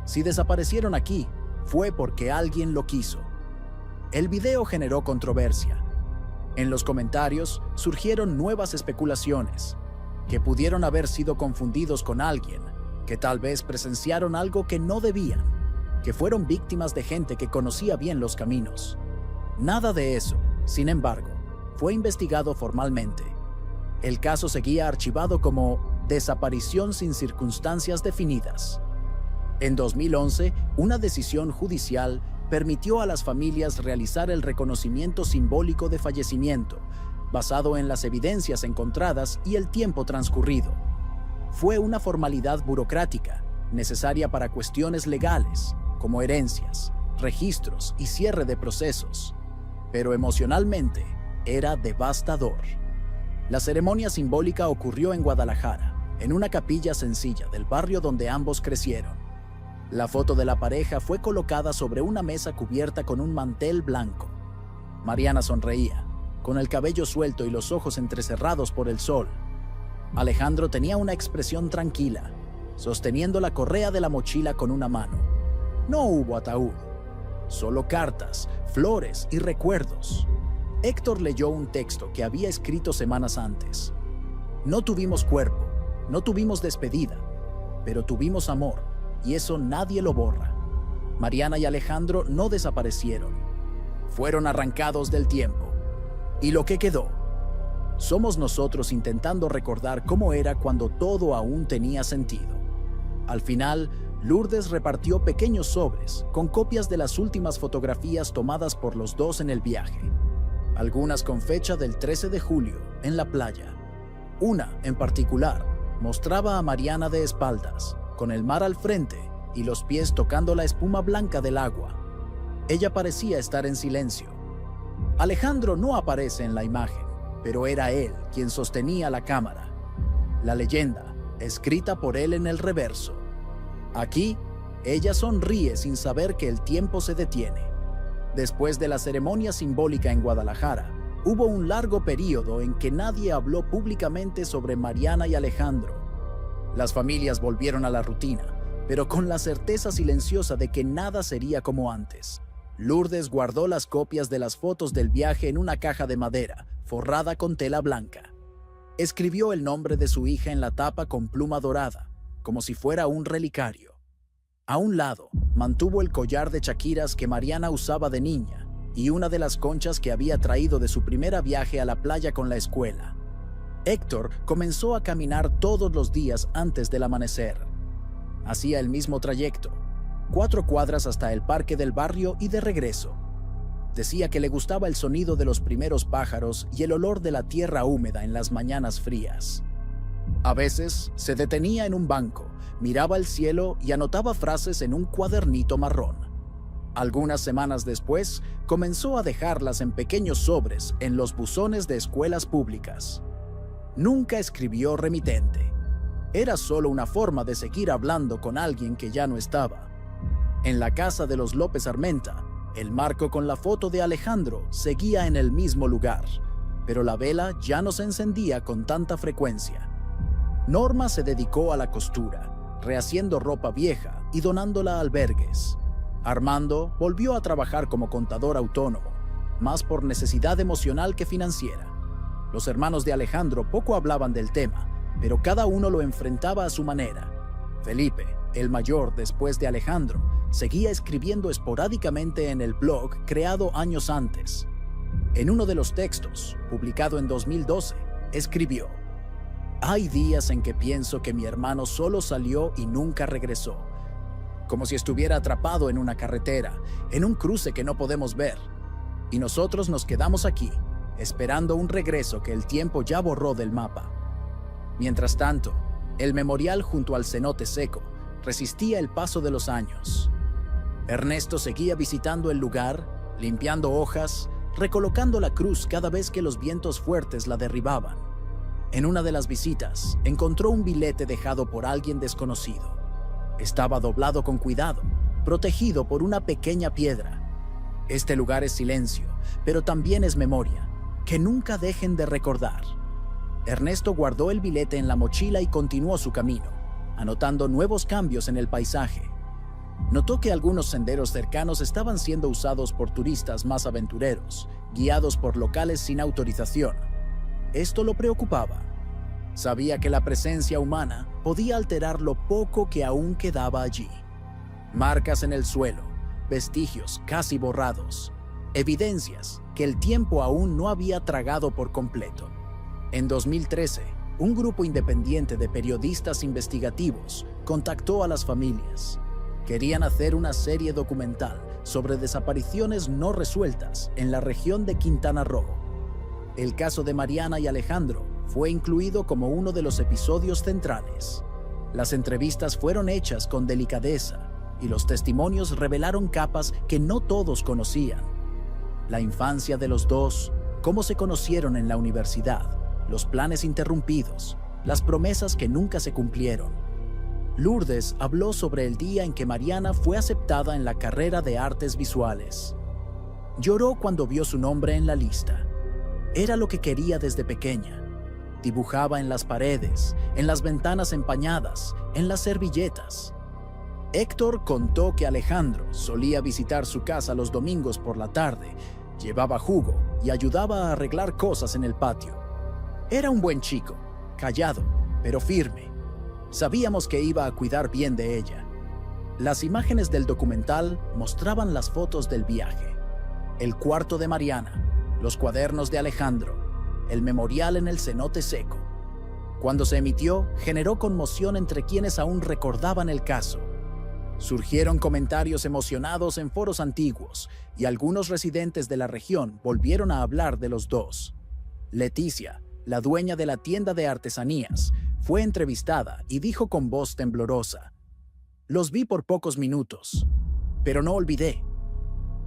S1: Si desaparecieron aquí, fue porque alguien lo quiso". El video generó controversia. En los comentarios surgieron nuevas especulaciones, que pudieron haber sido confundidos con alguien, que tal vez presenciaron algo que no debían, que fueron víctimas de gente que conocía bien los caminos. Nada de eso, sin embargo, fue investigado formalmente. El caso seguía archivado como desaparición sin circunstancias definidas. En 2011, una decisión judicial permitió a las familias realizar el reconocimiento simbólico de fallecimiento, basado en las evidencias encontradas y el tiempo transcurrido. Fue una formalidad burocrática, necesaria para cuestiones legales, como herencias, registros y cierre de procesos, pero emocionalmente era devastador. La ceremonia simbólica ocurrió en Guadalajara, en una capilla sencilla del barrio donde ambos crecieron. La foto de la pareja fue colocada sobre una mesa cubierta con un mantel blanco. Mariana sonreía, con el cabello suelto y los ojos entrecerrados por el sol. Alejandro tenía una expresión tranquila, sosteniendo la correa de la mochila con una mano. No hubo ataúd, solo cartas, flores y recuerdos. Héctor leyó un texto que había escrito semanas antes. No tuvimos cuerpo, no tuvimos despedida, pero tuvimos amor, y eso nadie lo borra. Mariana y Alejandro no desaparecieron. Fueron arrancados del tiempo. ¿Y lo que quedó? Somos nosotros intentando recordar cómo era cuando todo aún tenía sentido. Al final, Lourdes repartió pequeños sobres con copias de las últimas fotografías tomadas por los dos en el viaje. Algunas con fecha del 13 de julio, en la playa. Una, en particular, mostraba a Mariana de espaldas, con el mar al frente y los pies tocando la espuma blanca del agua. Ella parecía estar en silencio. Alejandro no aparece en la imagen, pero era él quien sostenía la cámara. La leyenda, escrita por él en el reverso. Aquí, ella sonríe sin saber que el tiempo se detiene. Después de la ceremonia simbólica en Guadalajara, hubo un largo periodo en que nadie habló públicamente sobre Mariana y Alejandro. Las familias volvieron a la rutina, pero con la certeza silenciosa de que nada sería como antes. Lourdes guardó las copias de las fotos del viaje en una caja de madera, forrada con tela blanca. Escribió el nombre de su hija en la tapa con pluma dorada, como si fuera un relicario. A un lado, mantuvo el collar de chaquiras que Mariana usaba de niña y una de las conchas que había traído de su primer viaje a la playa con la escuela. Héctor comenzó a caminar todos los días antes del amanecer. Hacía el mismo trayecto, 4 cuadras hasta el parque del barrio y de regreso. Decía que le gustaba el sonido de los primeros pájaros y el olor de la tierra húmeda en las mañanas frías. A veces se detenía en un banco, miraba el cielo y anotaba frases en un cuadernito marrón. Algunas semanas después, comenzó a dejarlas en pequeños sobres en los buzones de escuelas públicas. Nunca escribió remitente. Era solo una forma de seguir hablando con alguien que ya no estaba. En la casa de los López Armenta, el marco con la foto de Alejandro seguía en el mismo lugar, pero la vela ya no se encendía con tanta frecuencia. Norma se dedicó a la costura, rehaciendo ropa vieja y donándola a albergues. Armando volvió a trabajar como contador autónomo, más por necesidad emocional que financiera. Los hermanos de Alejandro poco hablaban del tema, pero cada uno lo enfrentaba a su manera. Felipe, el mayor después de Alejandro, seguía escribiendo esporádicamente en el blog creado años antes. En uno de los textos, publicado en 2012, escribió: «Hay días en que pienso que mi hermano solo salió y nunca regresó, como si estuviera atrapado en una carretera, en un cruce que no podemos ver. Y nosotros nos quedamos aquí, esperando un regreso que el tiempo ya borró del mapa». Mientras tanto, el memorial junto al cenote seco resistía el paso de los años. Ernesto seguía visitando el lugar, limpiando hojas, recolocando la cruz cada vez que los vientos fuertes la derribaban. En una de las visitas, encontró un billete dejado por alguien desconocido. Estaba doblado con cuidado, protegido por una pequeña piedra. Este lugar es silencio, pero también es memoria, que nunca dejen de recordar. Ernesto guardó el billete en la mochila y continuó su camino, anotando nuevos cambios en el paisaje. Notó que algunos senderos cercanos estaban siendo usados por turistas más aventureros, guiados por locales sin autorización. Esto lo preocupaba. Sabía que la presencia humana podía alterar lo poco que aún quedaba allí. Marcas en el suelo, vestigios casi borrados, evidencias que el tiempo aún no había tragado por completo. En 2013, un grupo independiente de periodistas investigativos contactó a las familias. Querían hacer una serie documental sobre desapariciones no resueltas en la región de Quintana Roo. El caso de Mariana y Alejandro fue incluido como uno de los episodios centrales. Las entrevistas fueron hechas con delicadeza y los testimonios revelaron capas que no todos conocían. La infancia de los dos, cómo se conocieron en la universidad, los planes interrumpidos, las promesas que nunca se cumplieron. Lourdes habló sobre el día en que Mariana fue aceptada en la carrera de artes visuales. Lloró cuando vio su nombre en la lista. Era lo que quería desde pequeña. Dibujaba en las paredes, en las ventanas empañadas, en las servilletas. Héctor contó que Alejandro solía visitar su casa los domingos por la tarde, llevaba jugo y ayudaba a arreglar cosas en el patio. Era un buen chico, callado, pero firme. Sabíamos que iba a cuidar bien de ella. Las imágenes del documental mostraban las fotos del viaje, el cuarto de Mariana, los cuadernos de Alejandro, el memorial en el cenote seco. Cuando se emitió, generó conmoción entre quienes aún recordaban el caso. Surgieron comentarios emocionados en foros antiguos y algunos residentes de la región volvieron a hablar de los dos. Leticia, la dueña de la tienda de artesanías, fue entrevistada y dijo con voz temblorosa: «Los vi por pocos minutos, pero no olvidé.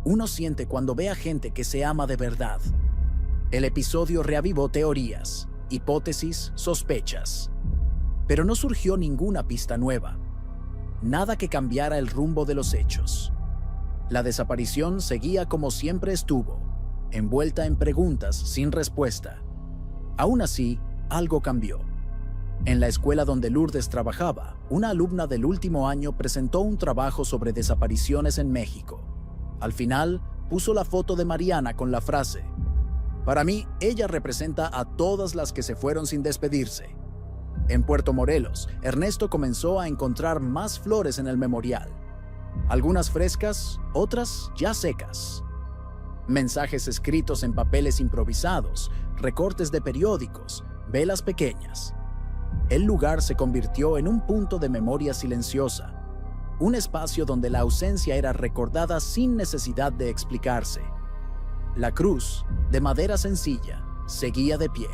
S1: Uno siente cuando ve a gente que se ama de verdad». El episodio reavivó teorías, hipótesis, sospechas. Pero no surgió ninguna pista nueva. Nada que cambiara el rumbo de los hechos. La desaparición seguía como siempre estuvo, envuelta en preguntas sin respuesta. Aún así, algo cambió. En la escuela donde Lourdes trabajaba, una alumna del último año presentó un trabajo sobre desapariciones en México. Al final, puso la foto de Mariana con la frase: «Para mí, ella representa a todas las que se fueron sin despedirse». En Puerto Morelos, Ernesto comenzó a encontrar más flores en el memorial. Algunas frescas, otras ya secas. Mensajes escritos en papeles improvisados, recortes de periódicos, velas pequeñas. El lugar se convirtió en un punto de memoria silenciosa, un espacio donde la ausencia era recordada sin necesidad de explicarse. La cruz, de madera sencilla, seguía de pie.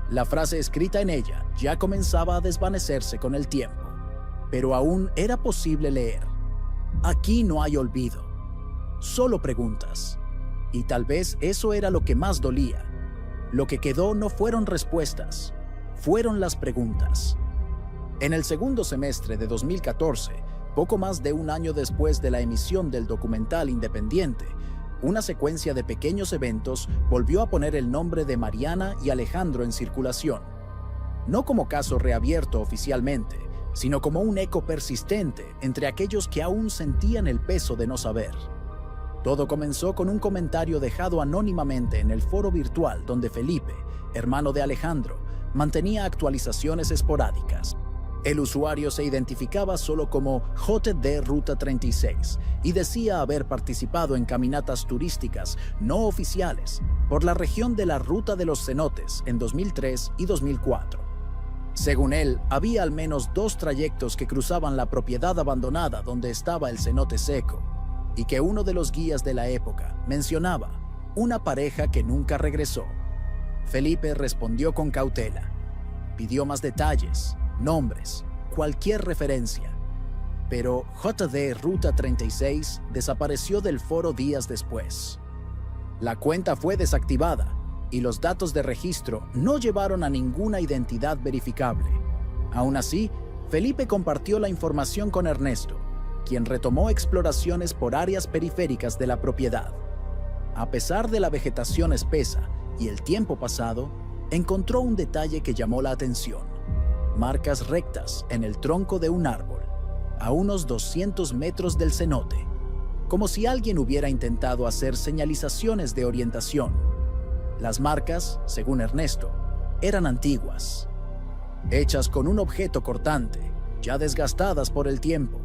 S1: La frase escrita en ella ya comenzaba a desvanecerse con el tiempo, pero aún era posible leer: «Aquí no hay olvido, solo preguntas». Y tal vez eso era lo que más dolía. Lo que quedó no fueron respuestas, fueron las preguntas. En el segundo semestre de 2014, poco más de un año después de la emisión del documental independiente, una secuencia de pequeños eventos volvió a poner el nombre de Mariana y Alejandro en circulación. No como caso reabierto oficialmente, sino como un eco persistente entre aquellos que aún sentían el peso de no saber. Todo comenzó con un comentario dejado anónimamente en el foro virtual donde Felipe, hermano de Alejandro, mantenía actualizaciones esporádicas. El usuario se identificaba solo como JD Ruta 36 y decía haber participado en caminatas turísticas no oficiales por la región de la Ruta de los Cenotes en 2003 y 2004. Según él, había al menos 2 trayectos que cruzaban la propiedad abandonada donde estaba el cenote seco, y que uno de los guías de la época mencionaba una pareja que nunca regresó. Felipe respondió con cautela. Pidió más detalles, nombres, cualquier referencia. Pero JD Ruta 36 desapareció del foro días después. La cuenta fue desactivada y los datos de registro no llevaron a ninguna identidad verificable. Aún así, Felipe compartió la información con Ernesto, quien retomó exploraciones por áreas periféricas de la propiedad. A pesar de la vegetación espesa y el tiempo pasado, encontró un detalle que llamó la atención: marcas rectas en el tronco de un árbol, a unos 200 metros del cenote, como si alguien hubiera intentado hacer señalizaciones de orientación. Las marcas, según Ernesto, eran antiguas, hechas con un objeto cortante, ya desgastadas por el tiempo.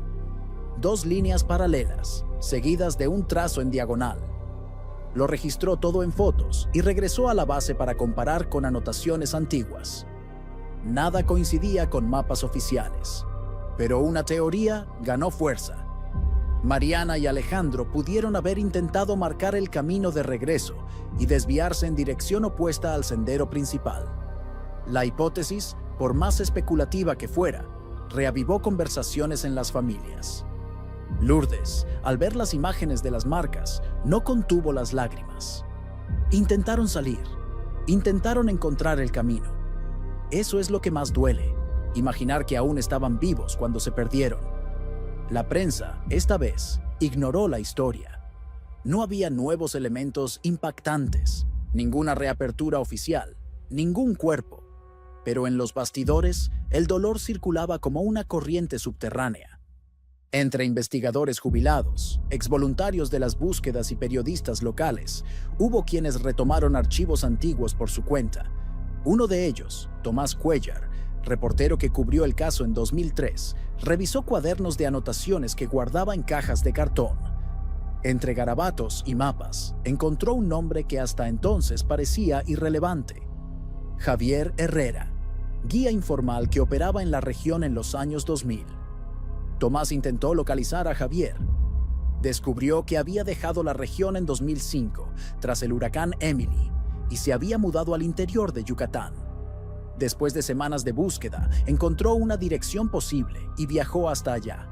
S1: 2 líneas paralelas, seguidas de un trazo en diagonal. Lo registró todo en fotos y regresó a la base para comparar con anotaciones antiguas. Nada coincidía con mapas oficiales, pero una teoría ganó fuerza. Mariana y Alejandro pudieron haber intentado marcar el camino de regreso y desviarse en dirección opuesta al sendero principal. La hipótesis, por más especulativa que fuera, reavivó conversaciones en las familias. Lourdes, al ver las imágenes de las marcas, no contuvo las lágrimas. Intentaron salir, intentaron encontrar el camino. Eso es lo que más duele, imaginar que aún estaban vivos cuando se perdieron. La prensa, esta vez, ignoró la historia. No había nuevos elementos impactantes, ninguna reapertura oficial, ningún cuerpo. Pero en los bastidores, el dolor circulaba como una corriente subterránea. Entre investigadores jubilados, exvoluntarios de las búsquedas y periodistas locales, hubo quienes retomaron archivos antiguos por su cuenta. Uno de ellos, Tomás Cuellar, reportero que cubrió el caso en 2003, revisó cuadernos de anotaciones que guardaba en cajas de cartón. Entre garabatos y mapas, encontró un nombre que hasta entonces parecía irrelevante: Javier Herrera, guía informal que operaba en la región en los años 2000. Tomás intentó localizar a Javier. Descubrió que había dejado la región en 2005, tras el huracán Emily, y se había mudado al interior de Yucatán. Después de semanas de búsqueda, encontró una dirección posible y viajó hasta allá.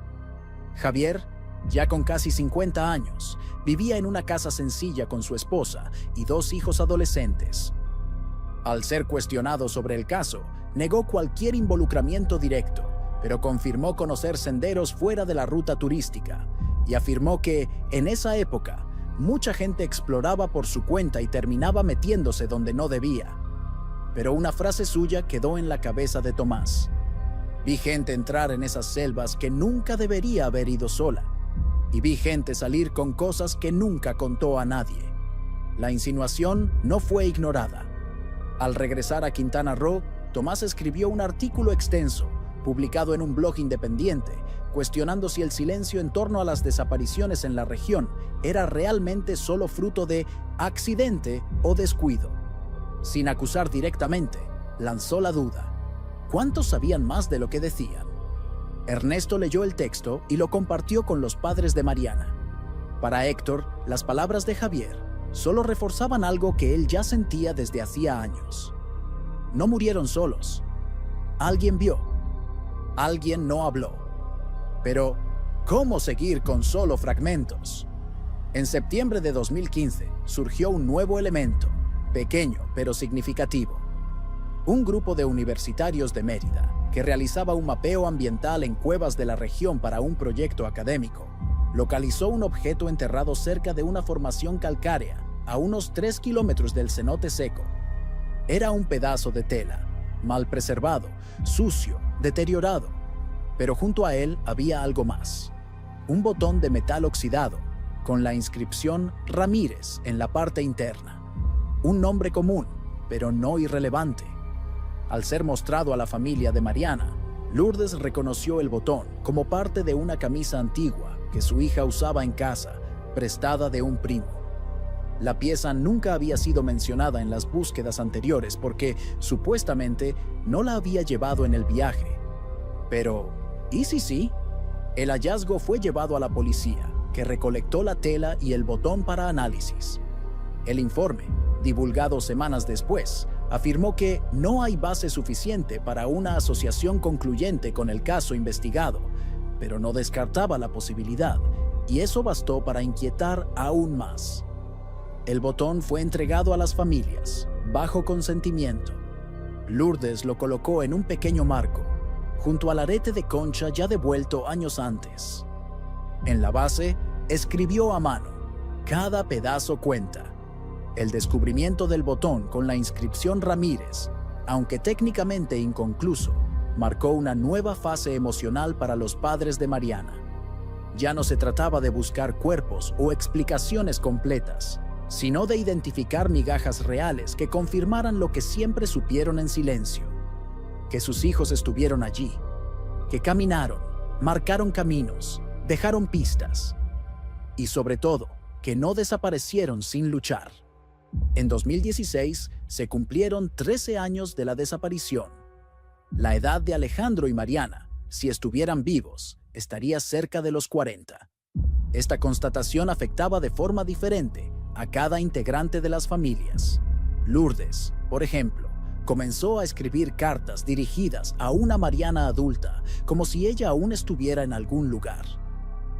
S1: Javier, ya con casi 50 años, vivía en una casa sencilla con su esposa y 2 hijos adolescentes. Al ser cuestionado sobre el caso, negó cualquier involucramiento directo, pero confirmó conocer senderos fuera de la ruta turística y afirmó que, en esa época, mucha gente exploraba por su cuenta y terminaba metiéndose donde no debía. Pero una frase suya quedó en la cabeza de Tomás: vi gente entrar en esas selvas que nunca debería haber ido sola, y vi gente salir con cosas que nunca contó a nadie. La insinuación no fue ignorada. Al regresar a Quintana Roo, Tomás escribió un artículo extenso, publicado en un blog independiente, cuestionando si el silencio en torno a las desapariciones en la región era realmente solo fruto de accidente o descuido. Sin acusar directamente, lanzó la duda: ¿cuántos sabían más de lo que decían? Ernesto leyó el texto y lo compartió con los padres de Mariana. Para Héctor, las palabras de Javier solo reforzaban algo que él ya sentía desde hacía años. No murieron solos. Alguien vio. Alguien no habló. Pero, ¿cómo seguir con solo fragmentos? En septiembre de 2015 surgió un nuevo elemento, pequeño pero significativo. Un grupo de universitarios de Mérida, que realizaba un mapeo ambiental en cuevas de la región para un proyecto académico, localizó un objeto enterrado cerca de una formación calcárea, a unos 3 kilómetros del cenote seco. Era un pedazo de tela, mal preservado, sucio, deteriorado, pero junto a él había algo más. Un botón de metal oxidado, con la inscripción Ramírez en la parte interna. Un nombre común, pero no irrelevante. Al ser mostrado a la familia de Mariana, Lourdes reconoció el botón como parte de una camisa antigua que su hija usaba en casa, prestada de un primo. La pieza nunca había sido mencionada en las búsquedas anteriores porque, supuestamente, no la había llevado en el viaje. Pero, ¿y si sí? El hallazgo fue llevado a la policía, que recolectó la tela y el botón para análisis. El informe, divulgado semanas después, afirmó que no hay base suficiente para una asociación concluyente con el caso investigado, pero no descartaba la posibilidad, y eso bastó para inquietar aún más. El botón fue entregado a las familias, bajo consentimiento. Lourdes lo colocó en un pequeño marco, junto al arete de concha ya devuelto años antes. En la base, escribió a mano: cada pedazo cuenta. El descubrimiento del botón con la inscripción Ramírez, aunque técnicamente inconcluso, marcó una nueva fase emocional para los padres de Mariana. Ya no se trataba de buscar cuerpos o explicaciones completas, sino de identificar migajas reales que confirmaran lo que siempre supieron en silencio: que sus hijos estuvieron allí, que caminaron, marcaron caminos, dejaron pistas, y sobre todo, que no desaparecieron sin luchar. En 2016 se cumplieron 13 años de la desaparición. La edad de Alejandro y Mariana, si estuvieran vivos, estaría cerca de los 40. Esta constatación afectaba de forma diferente a cada integrante de las familias. Lourdes, por ejemplo, comenzó a escribir cartas dirigidas a una Mariana adulta, como si ella aún estuviera en algún lugar.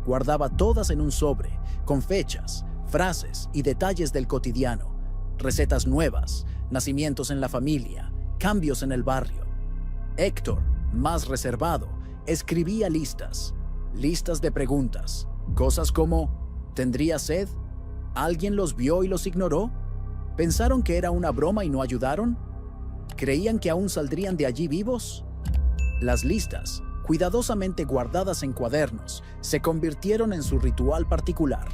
S1: Guardaba todas en un sobre, con fechas, frases y detalles del cotidiano. Recetas nuevas, nacimientos en la familia, cambios en el barrio. Héctor, más reservado, escribía listas de preguntas, cosas como: ¿tendría sed? ¿Alguien los vio y los ignoró? ¿Pensaron que era una broma y no ayudaron? ¿Creían que aún saldrían de allí vivos? Las listas, cuidadosamente guardadas en cuadernos, se convirtieron en su ritual particular.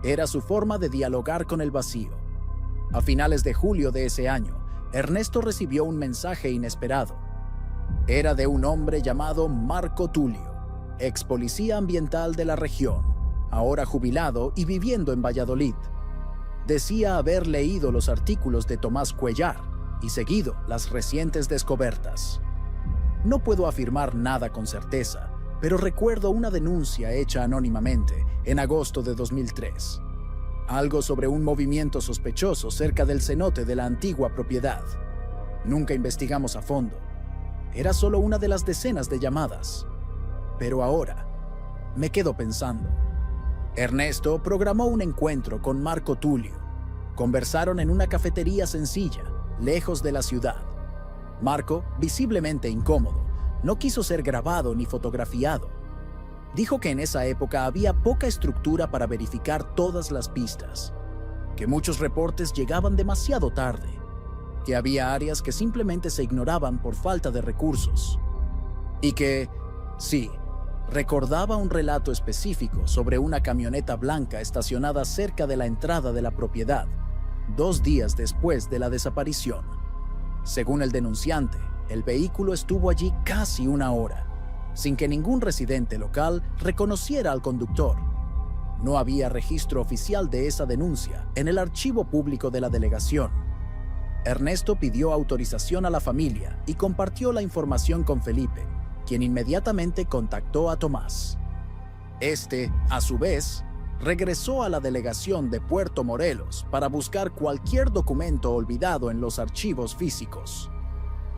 S1: Era su forma de dialogar con el vacío. A finales de julio de ese año, Ernesto recibió un mensaje inesperado. Era de un hombre llamado Marco Tulio, ex policía ambiental de la región, ahora jubilado y viviendo en Valladolid. Decía haber leído los artículos de Tomás Cuellar y seguido las recientes descubiertas. No puedo afirmar nada con certeza, pero recuerdo una denuncia hecha anónimamente en agosto de 2003. Algo sobre un movimiento sospechoso cerca del cenote de la antigua propiedad. Nunca investigamos a fondo. Era solo una de las decenas de llamadas. Pero ahora, me quedo pensando. Ernesto programó un encuentro con Marco Tulio. Conversaron en una cafetería sencilla, lejos de la ciudad. Marco, visiblemente incómodo, no quiso ser grabado ni fotografiado. Dijo que en esa época había poca estructura para verificar todas las pistas, que muchos reportes llegaban demasiado tarde, que había áreas que simplemente se ignoraban por falta de recursos, y que, sí, recordaba un relato específico sobre una camioneta blanca estacionada cerca de la entrada de la propiedad, 2 días después de la desaparición. Según el denunciante, el vehículo estuvo allí casi 1 hora, sin que ningún residente local reconociera al conductor. No había registro oficial de esa denuncia en el archivo público de la delegación. Ernesto pidió autorización a la familia y compartió la información con Felipe, quien inmediatamente contactó a Tomás. Este, a su vez, regresó a la delegación de Puerto Morelos para buscar cualquier documento olvidado en los archivos físicos.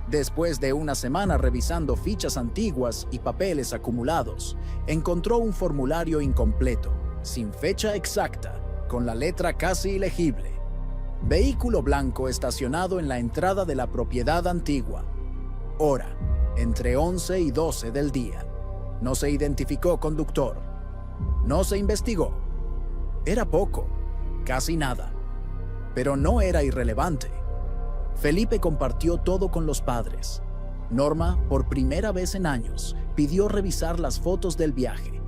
S1: Después de una semana revisando fichas antiguas y papeles acumulados, encontró un formulario incompleto, sin fecha exacta, con la letra casi ilegible. Vehículo blanco estacionado en la entrada de la propiedad antigua. Hora, entre 11 y 12 del día. No se identificó conductor. No se investigó. Era poco, casi nada. Pero no era irrelevante. Felipe compartió todo con los padres. Norma, por primera vez en años, pidió revisar las fotos del viaje.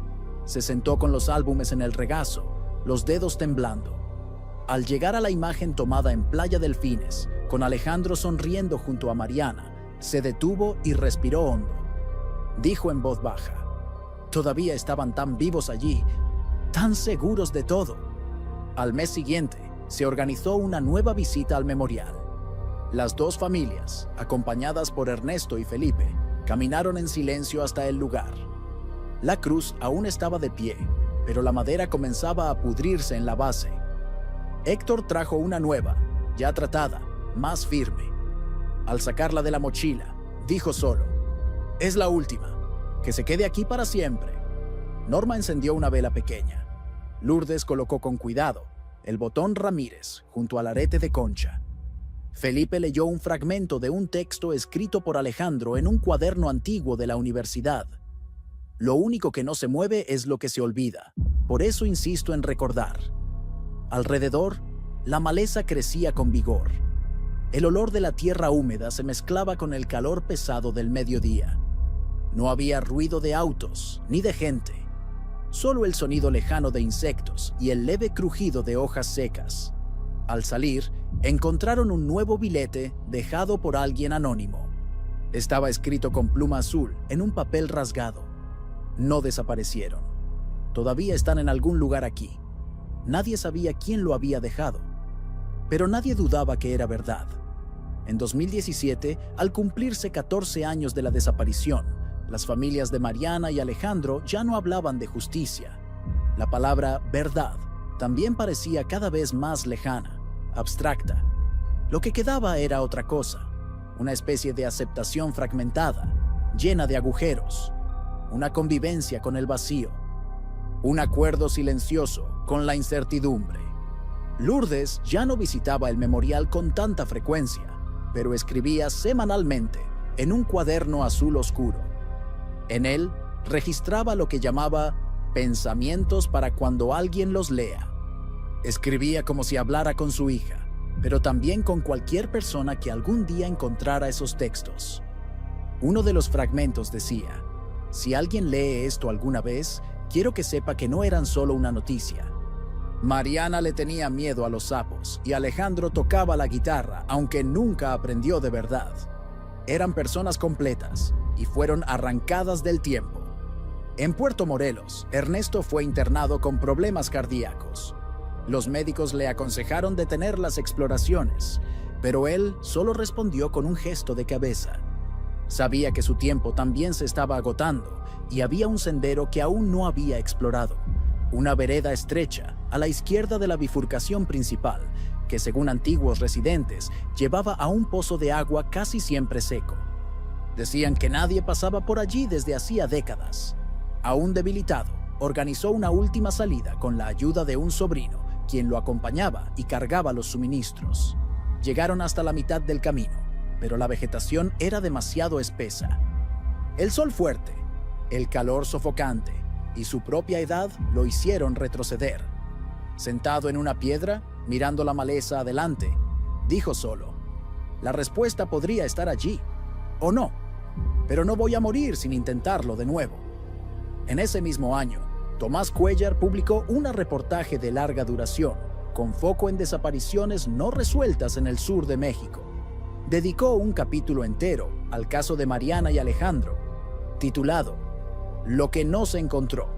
S1: Se sentó con los álbumes en el regazo, los dedos temblando. Al llegar a la imagen tomada en Playa Delfines, con Alejandro sonriendo junto a Mariana, se detuvo y respiró hondo. Dijo en voz baja: todavía estaban tan vivos allí, tan seguros de todo. Al mes siguiente, se organizó una nueva visita al memorial. Las dos familias, acompañadas por Ernesto y Felipe, caminaron en silencio hasta el lugar. La cruz aún estaba de pie, pero la madera comenzaba a pudrirse en la base. Héctor trajo una nueva, ya tratada, más firme. Al sacarla de la mochila, dijo solo: es la última, que se quede aquí para siempre. Norma encendió una vela pequeña. Lourdes colocó con cuidado el botón Ramírez junto al arete de concha. Felipe leyó un fragmento de un texto escrito por Alejandro en un cuaderno antiguo de la universidad. Lo único que no se mueve es lo que se olvida. Por eso insisto en recordar. Alrededor, la maleza crecía con vigor. El olor de la tierra húmeda se mezclaba con el calor pesado del mediodía. No había ruido de autos ni de gente. Solo el sonido lejano de insectos y el leve crujido de hojas secas. Al salir, encontraron un nuevo billete dejado por alguien anónimo. Estaba escrito con pluma azul en un papel rasgado. No desaparecieron. Todavía están en algún lugar aquí. Nadie sabía quién lo había dejado. Pero nadie dudaba que era verdad. En 2017, al cumplirse 14 años de la desaparición, las familias de Mariana y Alejandro ya no hablaban de justicia. La palabra verdad también parecía cada vez más lejana, abstracta. Lo que quedaba era otra cosa, una especie de aceptación fragmentada, llena de agujeros, una convivencia con el vacío, un acuerdo silencioso con la incertidumbre. Lourdes ya no visitaba el memorial con tanta frecuencia, pero escribía semanalmente en un cuaderno azul oscuro. En él registraba lo que llamaba pensamientos para cuando alguien los lea. Escribía como si hablara con su hija, pero también con cualquier persona que algún día encontrara esos textos. Uno de los fragmentos decía: si alguien lee esto alguna vez, quiero que sepa que no eran solo una noticia. Mariana le tenía miedo a los sapos y Alejandro tocaba la guitarra, aunque nunca aprendió de verdad. Eran personas completas y fueron arrancadas del tiempo. En Puerto Morelos, Ernesto fue internado con problemas cardíacos. Los médicos le aconsejaron detener las exploraciones, pero él solo respondió con un gesto de cabeza. Sabía que su tiempo también se estaba agotando y había un sendero que aún no había explorado, una vereda estrecha a la izquierda de la bifurcación principal, que según antiguos residentes llevaba a un pozo de agua casi siempre seco. Decían que nadie pasaba por allí desde hacía décadas. Aún debilitado, organizó una última salida con la ayuda de un sobrino, quien lo acompañaba y cargaba los suministros. Llegaron hasta la mitad del camino, pero la vegetación era demasiado espesa. El sol fuerte, el calor sofocante y su propia edad lo hicieron retroceder. Sentado en una piedra, mirando la maleza adelante, dijo solo: la respuesta podría estar allí, o no, pero no voy a morir sin intentarlo de nuevo. En ese mismo año, Tomás Cuéllar publicó un reportaje de larga duración, con foco en desapariciones no resueltas en el sur de México. Dedicó un capítulo entero al caso de Mariana y Alejandro, titulado Lo que no se encontró.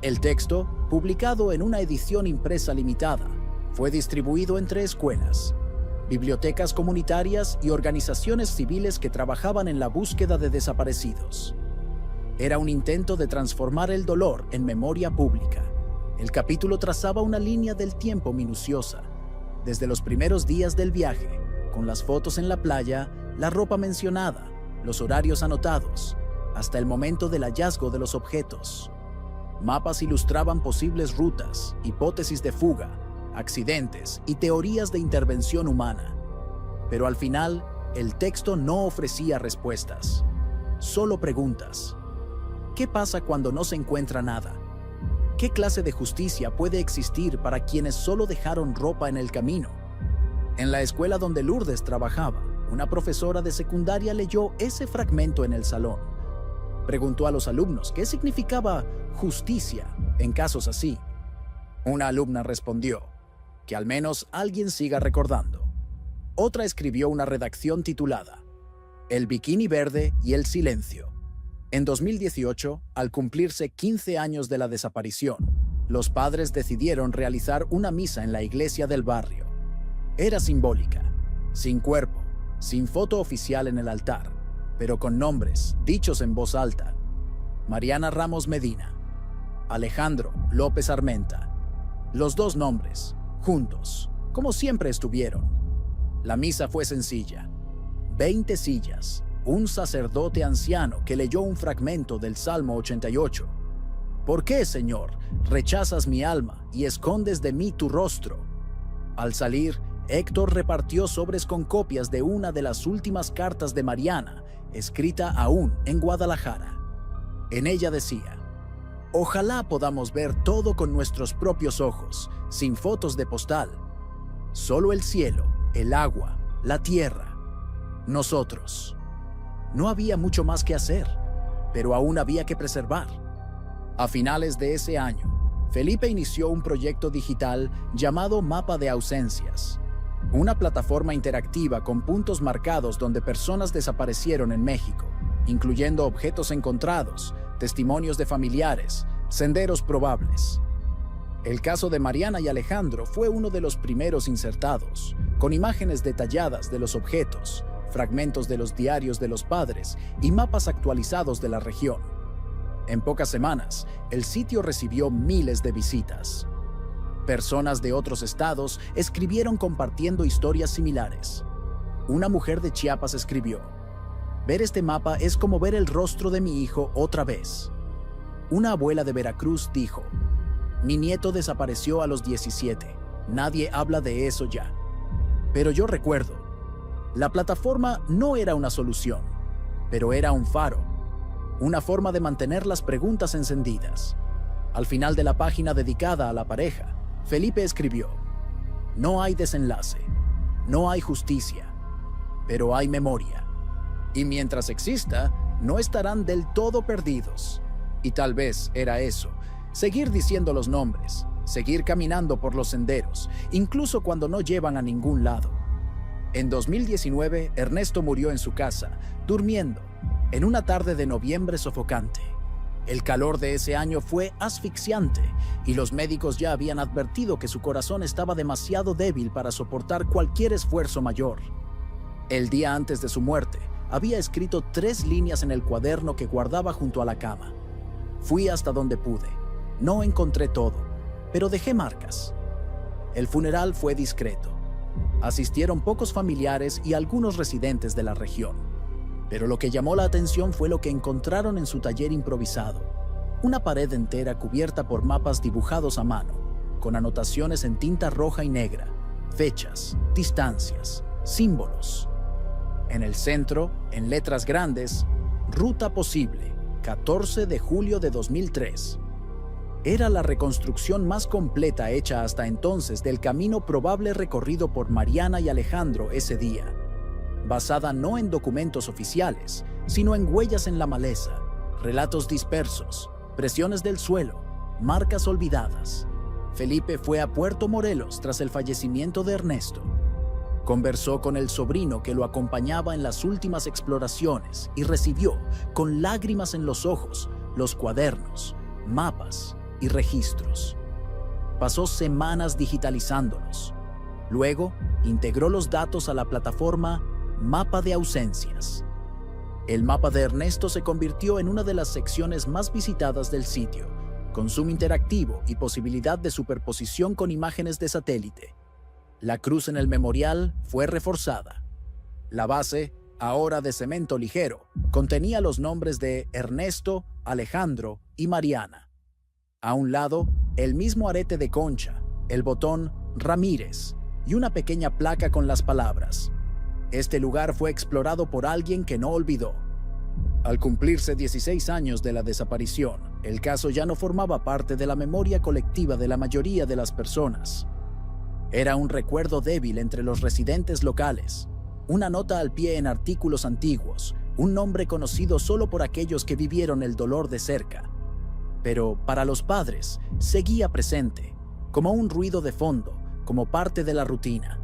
S1: El texto, publicado en una edición impresa limitada, fue distribuido entre escuelas, bibliotecas comunitarias y organizaciones civiles que trabajaban en la búsqueda de desaparecidos. Era un intento de transformar el dolor en memoria pública. El capítulo trazaba una línea del tiempo minuciosa, desde los primeros días del viaje, con las fotos en la playa, la ropa mencionada, los horarios anotados, hasta el momento del hallazgo de los objetos. Mapas ilustraban posibles rutas, hipótesis de fuga, accidentes y teorías de intervención humana. Pero al final, el texto no ofrecía respuestas, solo preguntas. ¿Qué pasa cuando no se encuentra nada? ¿Qué clase de justicia puede existir para quienes solo dejaron ropa en el camino? En la escuela donde Lourdes trabajaba, una profesora de secundaria leyó ese fragmento en el salón. Preguntó a los alumnos qué significaba justicia en casos así. Una alumna respondió, que al menos alguien siga recordando. Otra escribió una redacción titulada El bikini verde y el silencio. En 2018, al cumplirse 15 años de la desaparición, los padres decidieron realizar una misa en la iglesia del barrio. Era simbólica, sin cuerpo, sin foto oficial en el altar, pero con nombres dichos en voz alta. Mariana Ramos Medina, Alejandro López Armenta. Los dos nombres, juntos, como siempre estuvieron. La misa fue sencilla. 20 sillas, un sacerdote anciano que leyó un fragmento del Salmo 88. ¿Por qué, Señor, rechazas mi alma y escondes de mí tu rostro? Al salir, Héctor repartió sobres con copias de una de las últimas cartas de Mariana, escrita aún en Guadalajara. En ella decía: ojalá podamos ver todo con nuestros propios ojos, sin fotos de postal. Solo el cielo, el agua, la tierra. Nosotros. No había mucho más que hacer, pero aún había que preservar. A finales de ese año, Felipe inició un proyecto digital llamado Mapa de Ausencias, una plataforma interactiva con puntos marcados donde personas desaparecieron en México, incluyendo objetos encontrados, testimonios de familiares, senderos probables. El caso de Mariana y Alejandro fue uno de los primeros insertados, con imágenes detalladas de los objetos, fragmentos de los diarios de los padres y mapas actualizados de la región. En pocas semanas, el sitio recibió miles de visitas. Personas de otros estados escribieron compartiendo historias similares. Una mujer de Chiapas escribió: ver este mapa es como ver el rostro de mi hijo otra vez. Una abuela de Veracruz dijo: mi nieto desapareció a los 17. Nadie habla de eso ya. Pero yo recuerdo. La plataforma no era una solución, pero era un faro. Una forma de mantener las preguntas encendidas. Al final de la página dedicada a la pareja, Felipe escribió: no hay desenlace, no hay justicia, pero hay memoria. Y mientras exista, no estarán del todo perdidos. Y tal vez era eso, seguir diciendo los nombres, seguir caminando por los senderos, incluso cuando no llevan a ningún lado. En 2019, Ernesto murió en su casa, durmiendo, en una tarde de noviembre sofocante. El calor de ese año fue asfixiante y los médicos ya habían advertido que su corazón estaba demasiado débil para soportar cualquier esfuerzo mayor. El día antes de su muerte, había escrito 3 líneas en el cuaderno que guardaba junto a la cama. Fui hasta donde pude. No encontré todo, pero dejé marcas. El funeral fue discreto. Asistieron pocos familiares y algunos residentes de la región. Pero lo que llamó la atención fue lo que encontraron en su taller improvisado. Una pared entera cubierta por mapas dibujados a mano, con anotaciones en tinta roja y negra, fechas, distancias, símbolos. En el centro, en letras grandes, Ruta posible, 14 de julio de 2003. Era la reconstrucción más completa hecha hasta entonces del camino probable recorrido por Mariana y Alejandro ese día, basada no en documentos oficiales, sino en huellas en la maleza, relatos dispersos, presiones del suelo, marcas olvidadas. Felipe fue a Puerto Morelos tras el fallecimiento de Ernesto. Conversó con el sobrino que lo acompañaba en las últimas exploraciones y recibió, con lágrimas en los ojos, los cuadernos, mapas y registros. Pasó semanas digitalizándolos. Luego, integró los datos a la plataforma Mapa de Ausencias. El mapa de Ernesto se convirtió en una de las secciones más visitadas del sitio, con zoom interactivo y posibilidad de superposición con imágenes de satélite. La cruz en el memorial fue reforzada. La base, ahora de cemento ligero, contenía los nombres de Ernesto, Alejandro y Mariana. A un lado, el mismo arete de concha, el botón Ramírez y una pequeña placa con las palabras: este lugar fue explorado por alguien que no olvidó. Al cumplirse 16 años de la desaparición, El caso ya no formaba parte de la memoria colectiva de la mayoría de las personas. Era un recuerdo débil entre los residentes locales, una nota al pie en artículos antiguos, un nombre conocido solo por aquellos que vivieron el dolor de cerca. Pero para los padres seguía presente, como un ruido de fondo, como parte de la rutina.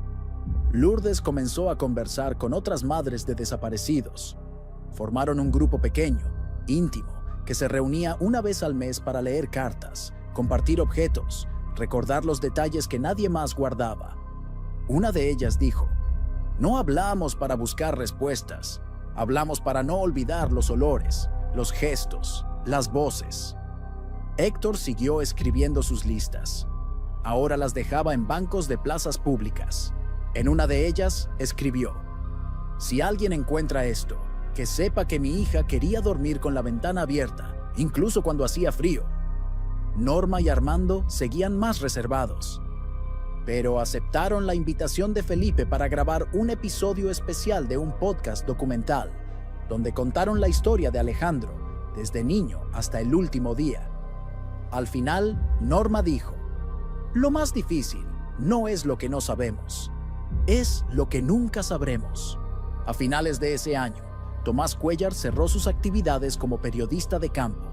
S1: Lourdes comenzó a conversar con otras madres de desaparecidos. Formaron un grupo pequeño, íntimo, que se reunía una vez al mes para leer cartas, compartir objetos, recordar los detalles que nadie más guardaba. Una de ellas dijo: "No hablamos para buscar respuestas, hablamos para no olvidar los olores, los gestos, las voces". Héctor siguió escribiendo sus listas. Ahora las dejaba en bancos de plazas públicas. En una de ellas escribió: "Si alguien encuentra esto, que sepa que mi hija quería dormir con la ventana abierta, incluso cuando hacía frío". Norma y Armando seguían más reservados, pero aceptaron la invitación de Felipe para grabar un episodio especial de un podcast documental, donde contaron la historia de Alejandro, desde niño hasta el último día. Al final, Norma dijo: "Lo más difícil no es lo que no sabemos, es lo que nunca sabremos". A finales de ese año, Tomás Cuéllar cerró sus actividades como periodista de campo.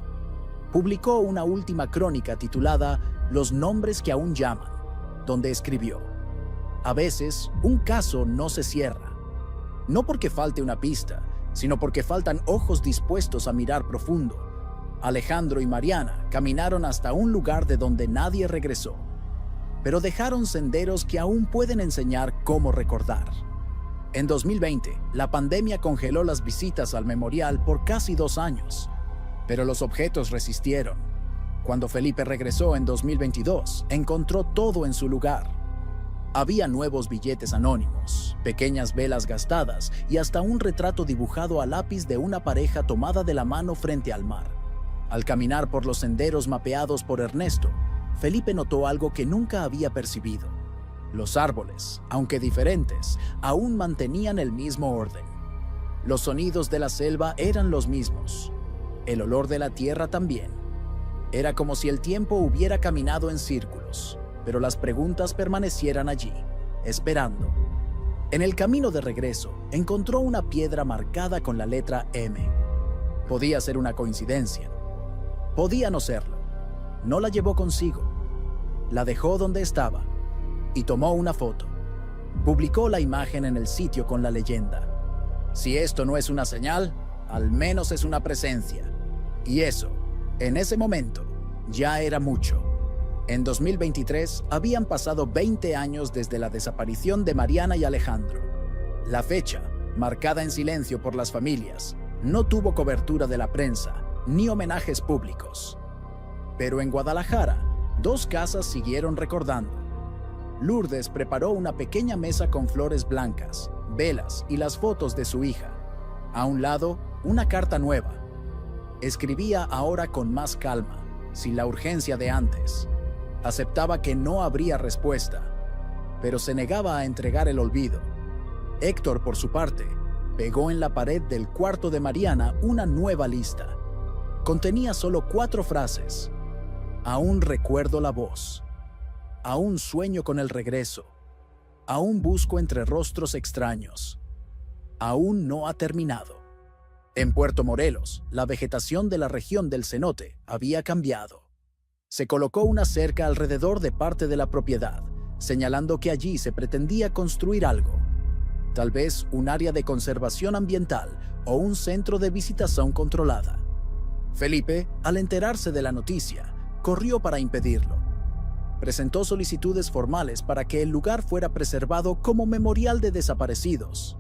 S1: Publicó una última crónica titulada Los nombres que aún llaman, donde escribió: "A veces, un caso no se cierra, no porque falte una pista, sino porque faltan ojos dispuestos a mirar profundo. Alejandro y Mariana caminaron hasta un lugar de donde nadie regresó, pero dejaron senderos que aún pueden enseñar cómo recordar". En 2020, la pandemia congeló las visitas al memorial por casi 2 años, pero los objetos resistieron. Cuando Felipe regresó en 2022, encontró todo en su lugar. Había nuevos billetes anónimos, pequeñas velas gastadas y hasta un retrato dibujado a lápiz de una pareja tomada de la mano frente al mar. Al caminar por los senderos mapeados por Ernesto, Felipe notó algo que nunca había percibido. Los árboles, aunque diferentes, aún mantenían el mismo orden. Los sonidos de la selva eran los mismos. El olor de la tierra también. Era como si el tiempo hubiera caminado en círculos, pero las preguntas permanecieran allí, esperando. En el camino de regreso, encontró una piedra marcada con la letra M. Podía ser una coincidencia. Podía no serlo. No la llevó consigo. La dejó donde estaba y tomó una foto. Publicó la imagen en el sitio con la leyenda: "Si esto no es una señal, al menos es una presencia". Y eso, en ese momento, ya era mucho. En 2023 habían pasado 20 años desde la desaparición de Mariana y Alejandro. La fecha, marcada en silencio por las familias, no tuvo cobertura de la prensa ni homenajes públicos. Pero en Guadalajara, 2 casas siguieron recordando. Lourdes preparó una pequeña mesa con flores blancas, velas y las fotos de su hija. A un lado, una carta nueva. Escribía ahora con más calma, sin la urgencia de antes. Aceptaba que no habría respuesta, pero se negaba a entregar el olvido. Héctor, por su parte, pegó en la pared del cuarto de Mariana una nueva lista. Contenía solo 4 frases. "Aún recuerdo la voz. Aún sueño con el regreso. Aún busco entre rostros extraños. Aún no ha terminado". En Puerto Morelos, la vegetación de la región del cenote había cambiado. Se colocó una cerca alrededor de parte de la propiedad, señalando que allí se pretendía construir algo. Tal vez un área de conservación ambiental o un centro de visitación controlada. Felipe, al enterarse de la noticia, corrió para impedirlo. Presentó solicitudes formales para que el lugar fuera preservado como memorial de desaparecidos.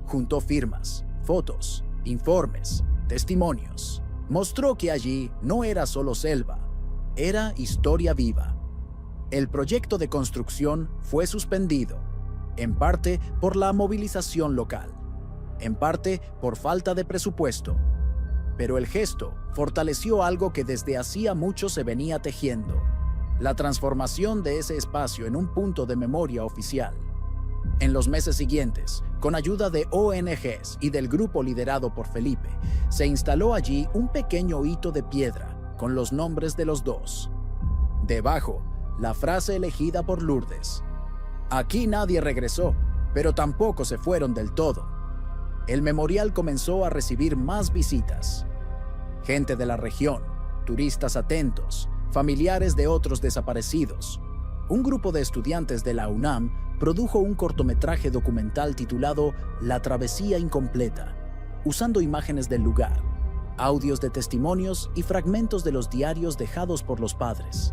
S1: Juntó firmas, fotos, informes, testimonios. Mostró que allí no era solo selva, era historia viva. El proyecto de construcción fue suspendido, en parte por la movilización local, en parte por falta de presupuesto. Pero el gesto fortaleció algo que desde hacía mucho se venía tejiendo: la transformación de ese espacio en un punto de memoria oficial. En los meses siguientes, con ayuda de ONGs y del grupo liderado por Felipe, se instaló allí un pequeño hito de piedra, con los nombres de los dos. Debajo, la frase elegida por Lourdes: aquí nadie regresó, pero tampoco se fueron del todo. El memorial comenzó a recibir más visitas. Gente de la región, turistas atentos, familiares de otros desaparecidos. Un grupo de estudiantes de la UNAM produjo un cortometraje documental titulado La Travesía Incompleta, usando imágenes del lugar, audios de testimonios y fragmentos de los diarios dejados por los padres.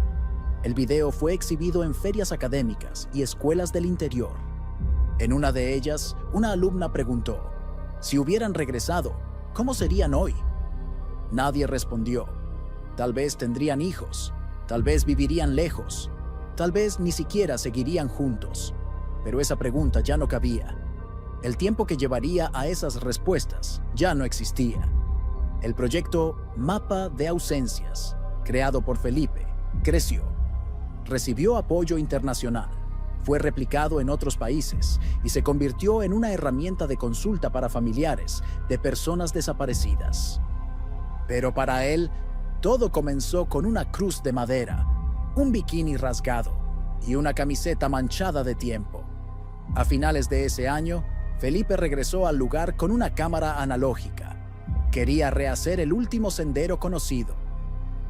S1: El video fue exhibido en ferias académicas y escuelas del interior. En una de ellas, una alumna preguntó: si hubieran regresado, ¿cómo serían hoy? Nadie respondió. Tal vez tendrían hijos, tal vez vivirían lejos, tal vez ni siquiera seguirían juntos. Pero esa pregunta ya no cabía. El tiempo que llevaría a esas respuestas ya no existía. El proyecto Mapa de Ausencias, creado por Felipe, creció. Recibió apoyo internacional, fue replicado en otros países y se convirtió en una herramienta de consulta para familiares de personas desaparecidas. Pero para él, todo comenzó con una cruz de madera, un bikini rasgado y una camiseta manchada de tiempo. A finales de ese año, Felipe regresó al lugar con una cámara analógica. Quería rehacer el último sendero conocido.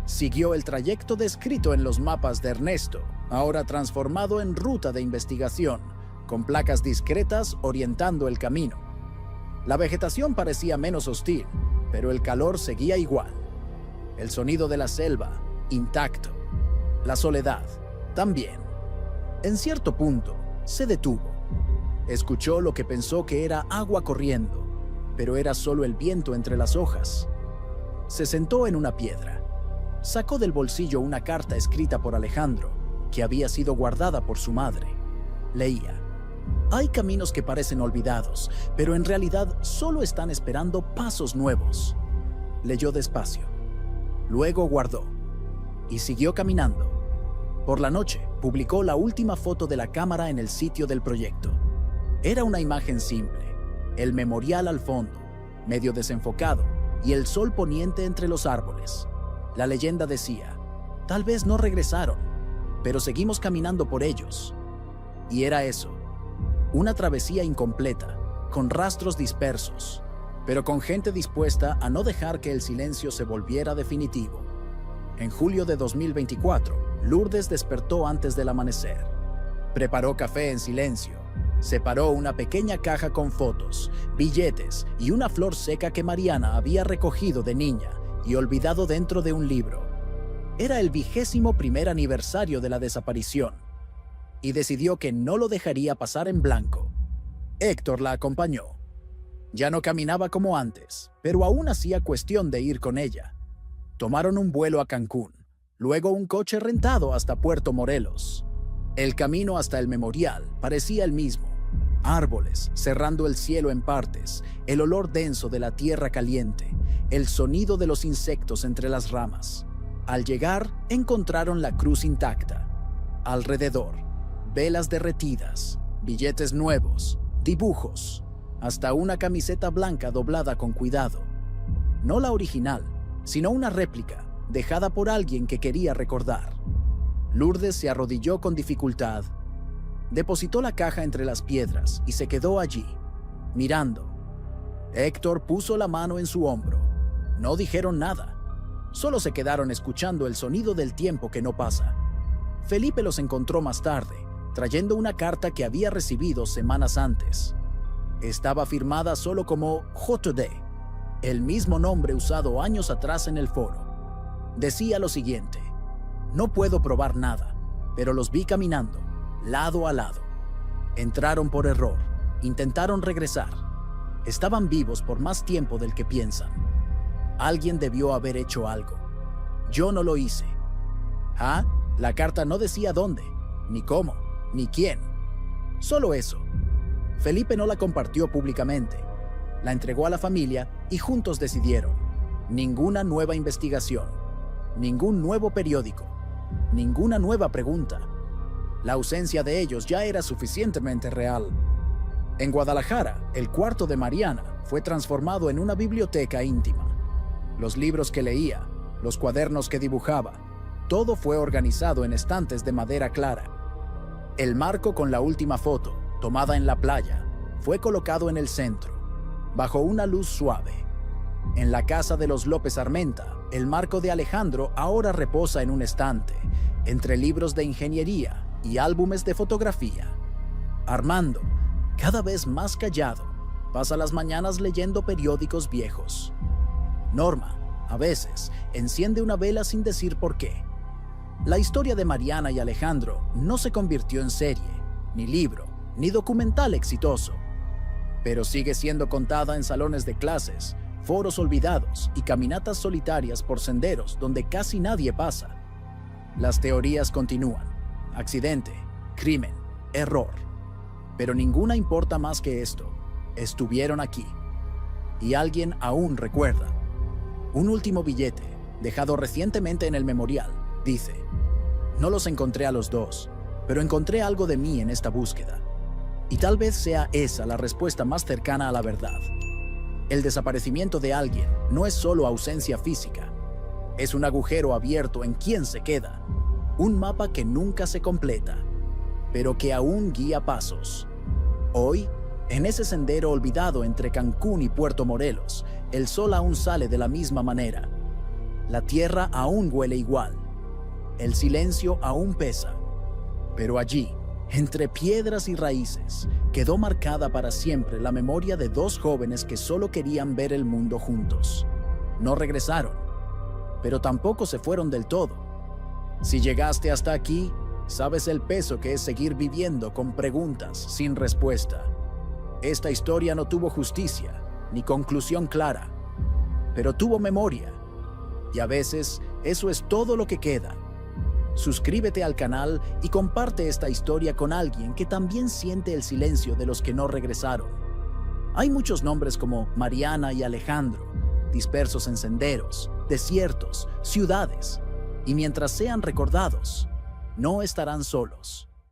S1: Siguió el trayecto descrito en los mapas de Ernesto, ahora transformado en ruta de investigación, con placas discretas orientando el camino. La vegetación parecía menos hostil, pero el calor seguía igual. El sonido de la selva, intacto. La soledad, también. En cierto punto, se detuvo. Escuchó lo que pensó que era agua corriendo, pero era solo el viento entre las hojas. Se sentó en una piedra. Sacó del bolsillo una carta escrita por Alejandro, que había sido guardada por su madre. Leía: hay caminos que parecen olvidados, pero en realidad solo están esperando pasos nuevos. Leyó despacio. Luego guardó y siguió caminando. Por la noche, publicó la última foto de la cámara en el sitio del proyecto. Era una imagen simple, el memorial al fondo, medio desenfocado, y el sol poniente entre los árboles. La leyenda decía: tal vez no regresaron, pero seguimos caminando por ellos. Y era eso, una travesía incompleta, con rastros dispersos, pero con gente dispuesta a no dejar que el silencio se volviera definitivo. En julio de 2024, Lourdes despertó antes del amanecer. Preparó café en silencio. Separó una pequeña caja con fotos, billetes y una flor seca que Mariana había recogido de niña y olvidado dentro de un libro. Era el 21º aniversario de la desaparición, y decidió que no lo dejaría pasar en blanco. Héctor la acompañó. Ya no caminaba como antes, pero aún hacía cuestión de ir con ella. Tomaron un vuelo a Cancún, luego un coche rentado hasta Puerto Morelos. El camino hasta el memorial parecía el mismo. Árboles cerrando el cielo en partes, el olor denso de la tierra caliente, el sonido de los insectos entre las ramas. Al llegar, encontraron la cruz intacta. Alrededor, velas derretidas, billetes nuevos, dibujos, hasta una camiseta blanca doblada con cuidado. No la original, sino una réplica, dejada por alguien que quería recordar. Lourdes se arrodilló con dificultad. Depositó la caja entre las piedras y se quedó allí, mirando. Héctor puso la mano en su hombro. No dijeron nada. Solo se quedaron escuchando el sonido del tiempo que no pasa. Felipe los encontró más tarde, trayendo una carta que había recibido semanas antes. Estaba firmada solo como JD, el mismo nombre usado años atrás en el foro. Decía lo siguiente: no puedo probar nada, pero los vi caminando, lado a lado. Entraron por error, intentaron regresar. Estaban vivos por más tiempo del que piensan. Alguien debió haber hecho algo. Yo no lo hice. Ah, la carta no decía dónde, ni cómo, ni quién. Solo eso. Felipe no la compartió públicamente. La entregó a la familia y juntos decidieron: ninguna nueva investigación, ningún nuevo periódico, ninguna nueva pregunta. La ausencia de ellos ya era suficientemente real. En Guadalajara, el cuarto de Mariana fue transformado en una biblioteca íntima. Los libros que leía, los cuadernos que dibujaba. Todo fue organizado en estantes de madera clara. El marco con la última foto, tomada en la playa, fue colocado en el centro, bajo una luz suave. En la casa de los López Armenta, el marco de Alejandro ahora reposa en un estante, entre libros de ingeniería y álbumes de fotografía. Armando, cada vez más callado, pasa las mañanas leyendo periódicos viejos. Norma, a veces, enciende una vela sin decir por qué. La historia de Mariana y Alejandro no se convirtió en serie, ni libro, ni documental exitoso, pero sigue siendo contada en salones de clases, foros olvidados y caminatas solitarias por senderos donde casi nadie pasa. Las teorías continúan: accidente, crimen, error. Pero ninguna importa más que esto: estuvieron aquí. Y alguien aún recuerda. Un último billete, dejado recientemente en el memorial, dice: no los encontré a los dos, pero encontré algo de mí en esta búsqueda. Y tal vez sea esa la respuesta más cercana a la verdad. El desaparecimiento de alguien no es solo ausencia física. Es un agujero abierto en quién se queda. Un mapa que nunca se completa, pero que aún guía pasos. Hoy, en ese sendero olvidado entre Cancún y Puerto Morelos, el sol aún sale de la misma manera. La tierra aún huele igual. El silencio aún pesa. Pero allí, entre piedras y raíces, quedó marcada para siempre la memoria de dos jóvenes que solo querían ver el mundo juntos. No regresaron, pero tampoco se fueron del todo. Si llegaste hasta aquí, sabes el peso que es seguir viviendo con preguntas sin respuesta. Esta historia no tuvo justicia ni conclusión clara, pero tuvo memoria. Y a veces eso es todo lo que queda. Suscríbete al canal y comparte esta historia con alguien que también siente el silencio de los que no regresaron. Hay muchos nombres como Mariana y Alejandro, dispersos en senderos, desiertos, ciudades, y mientras sean recordados, no estarán solos.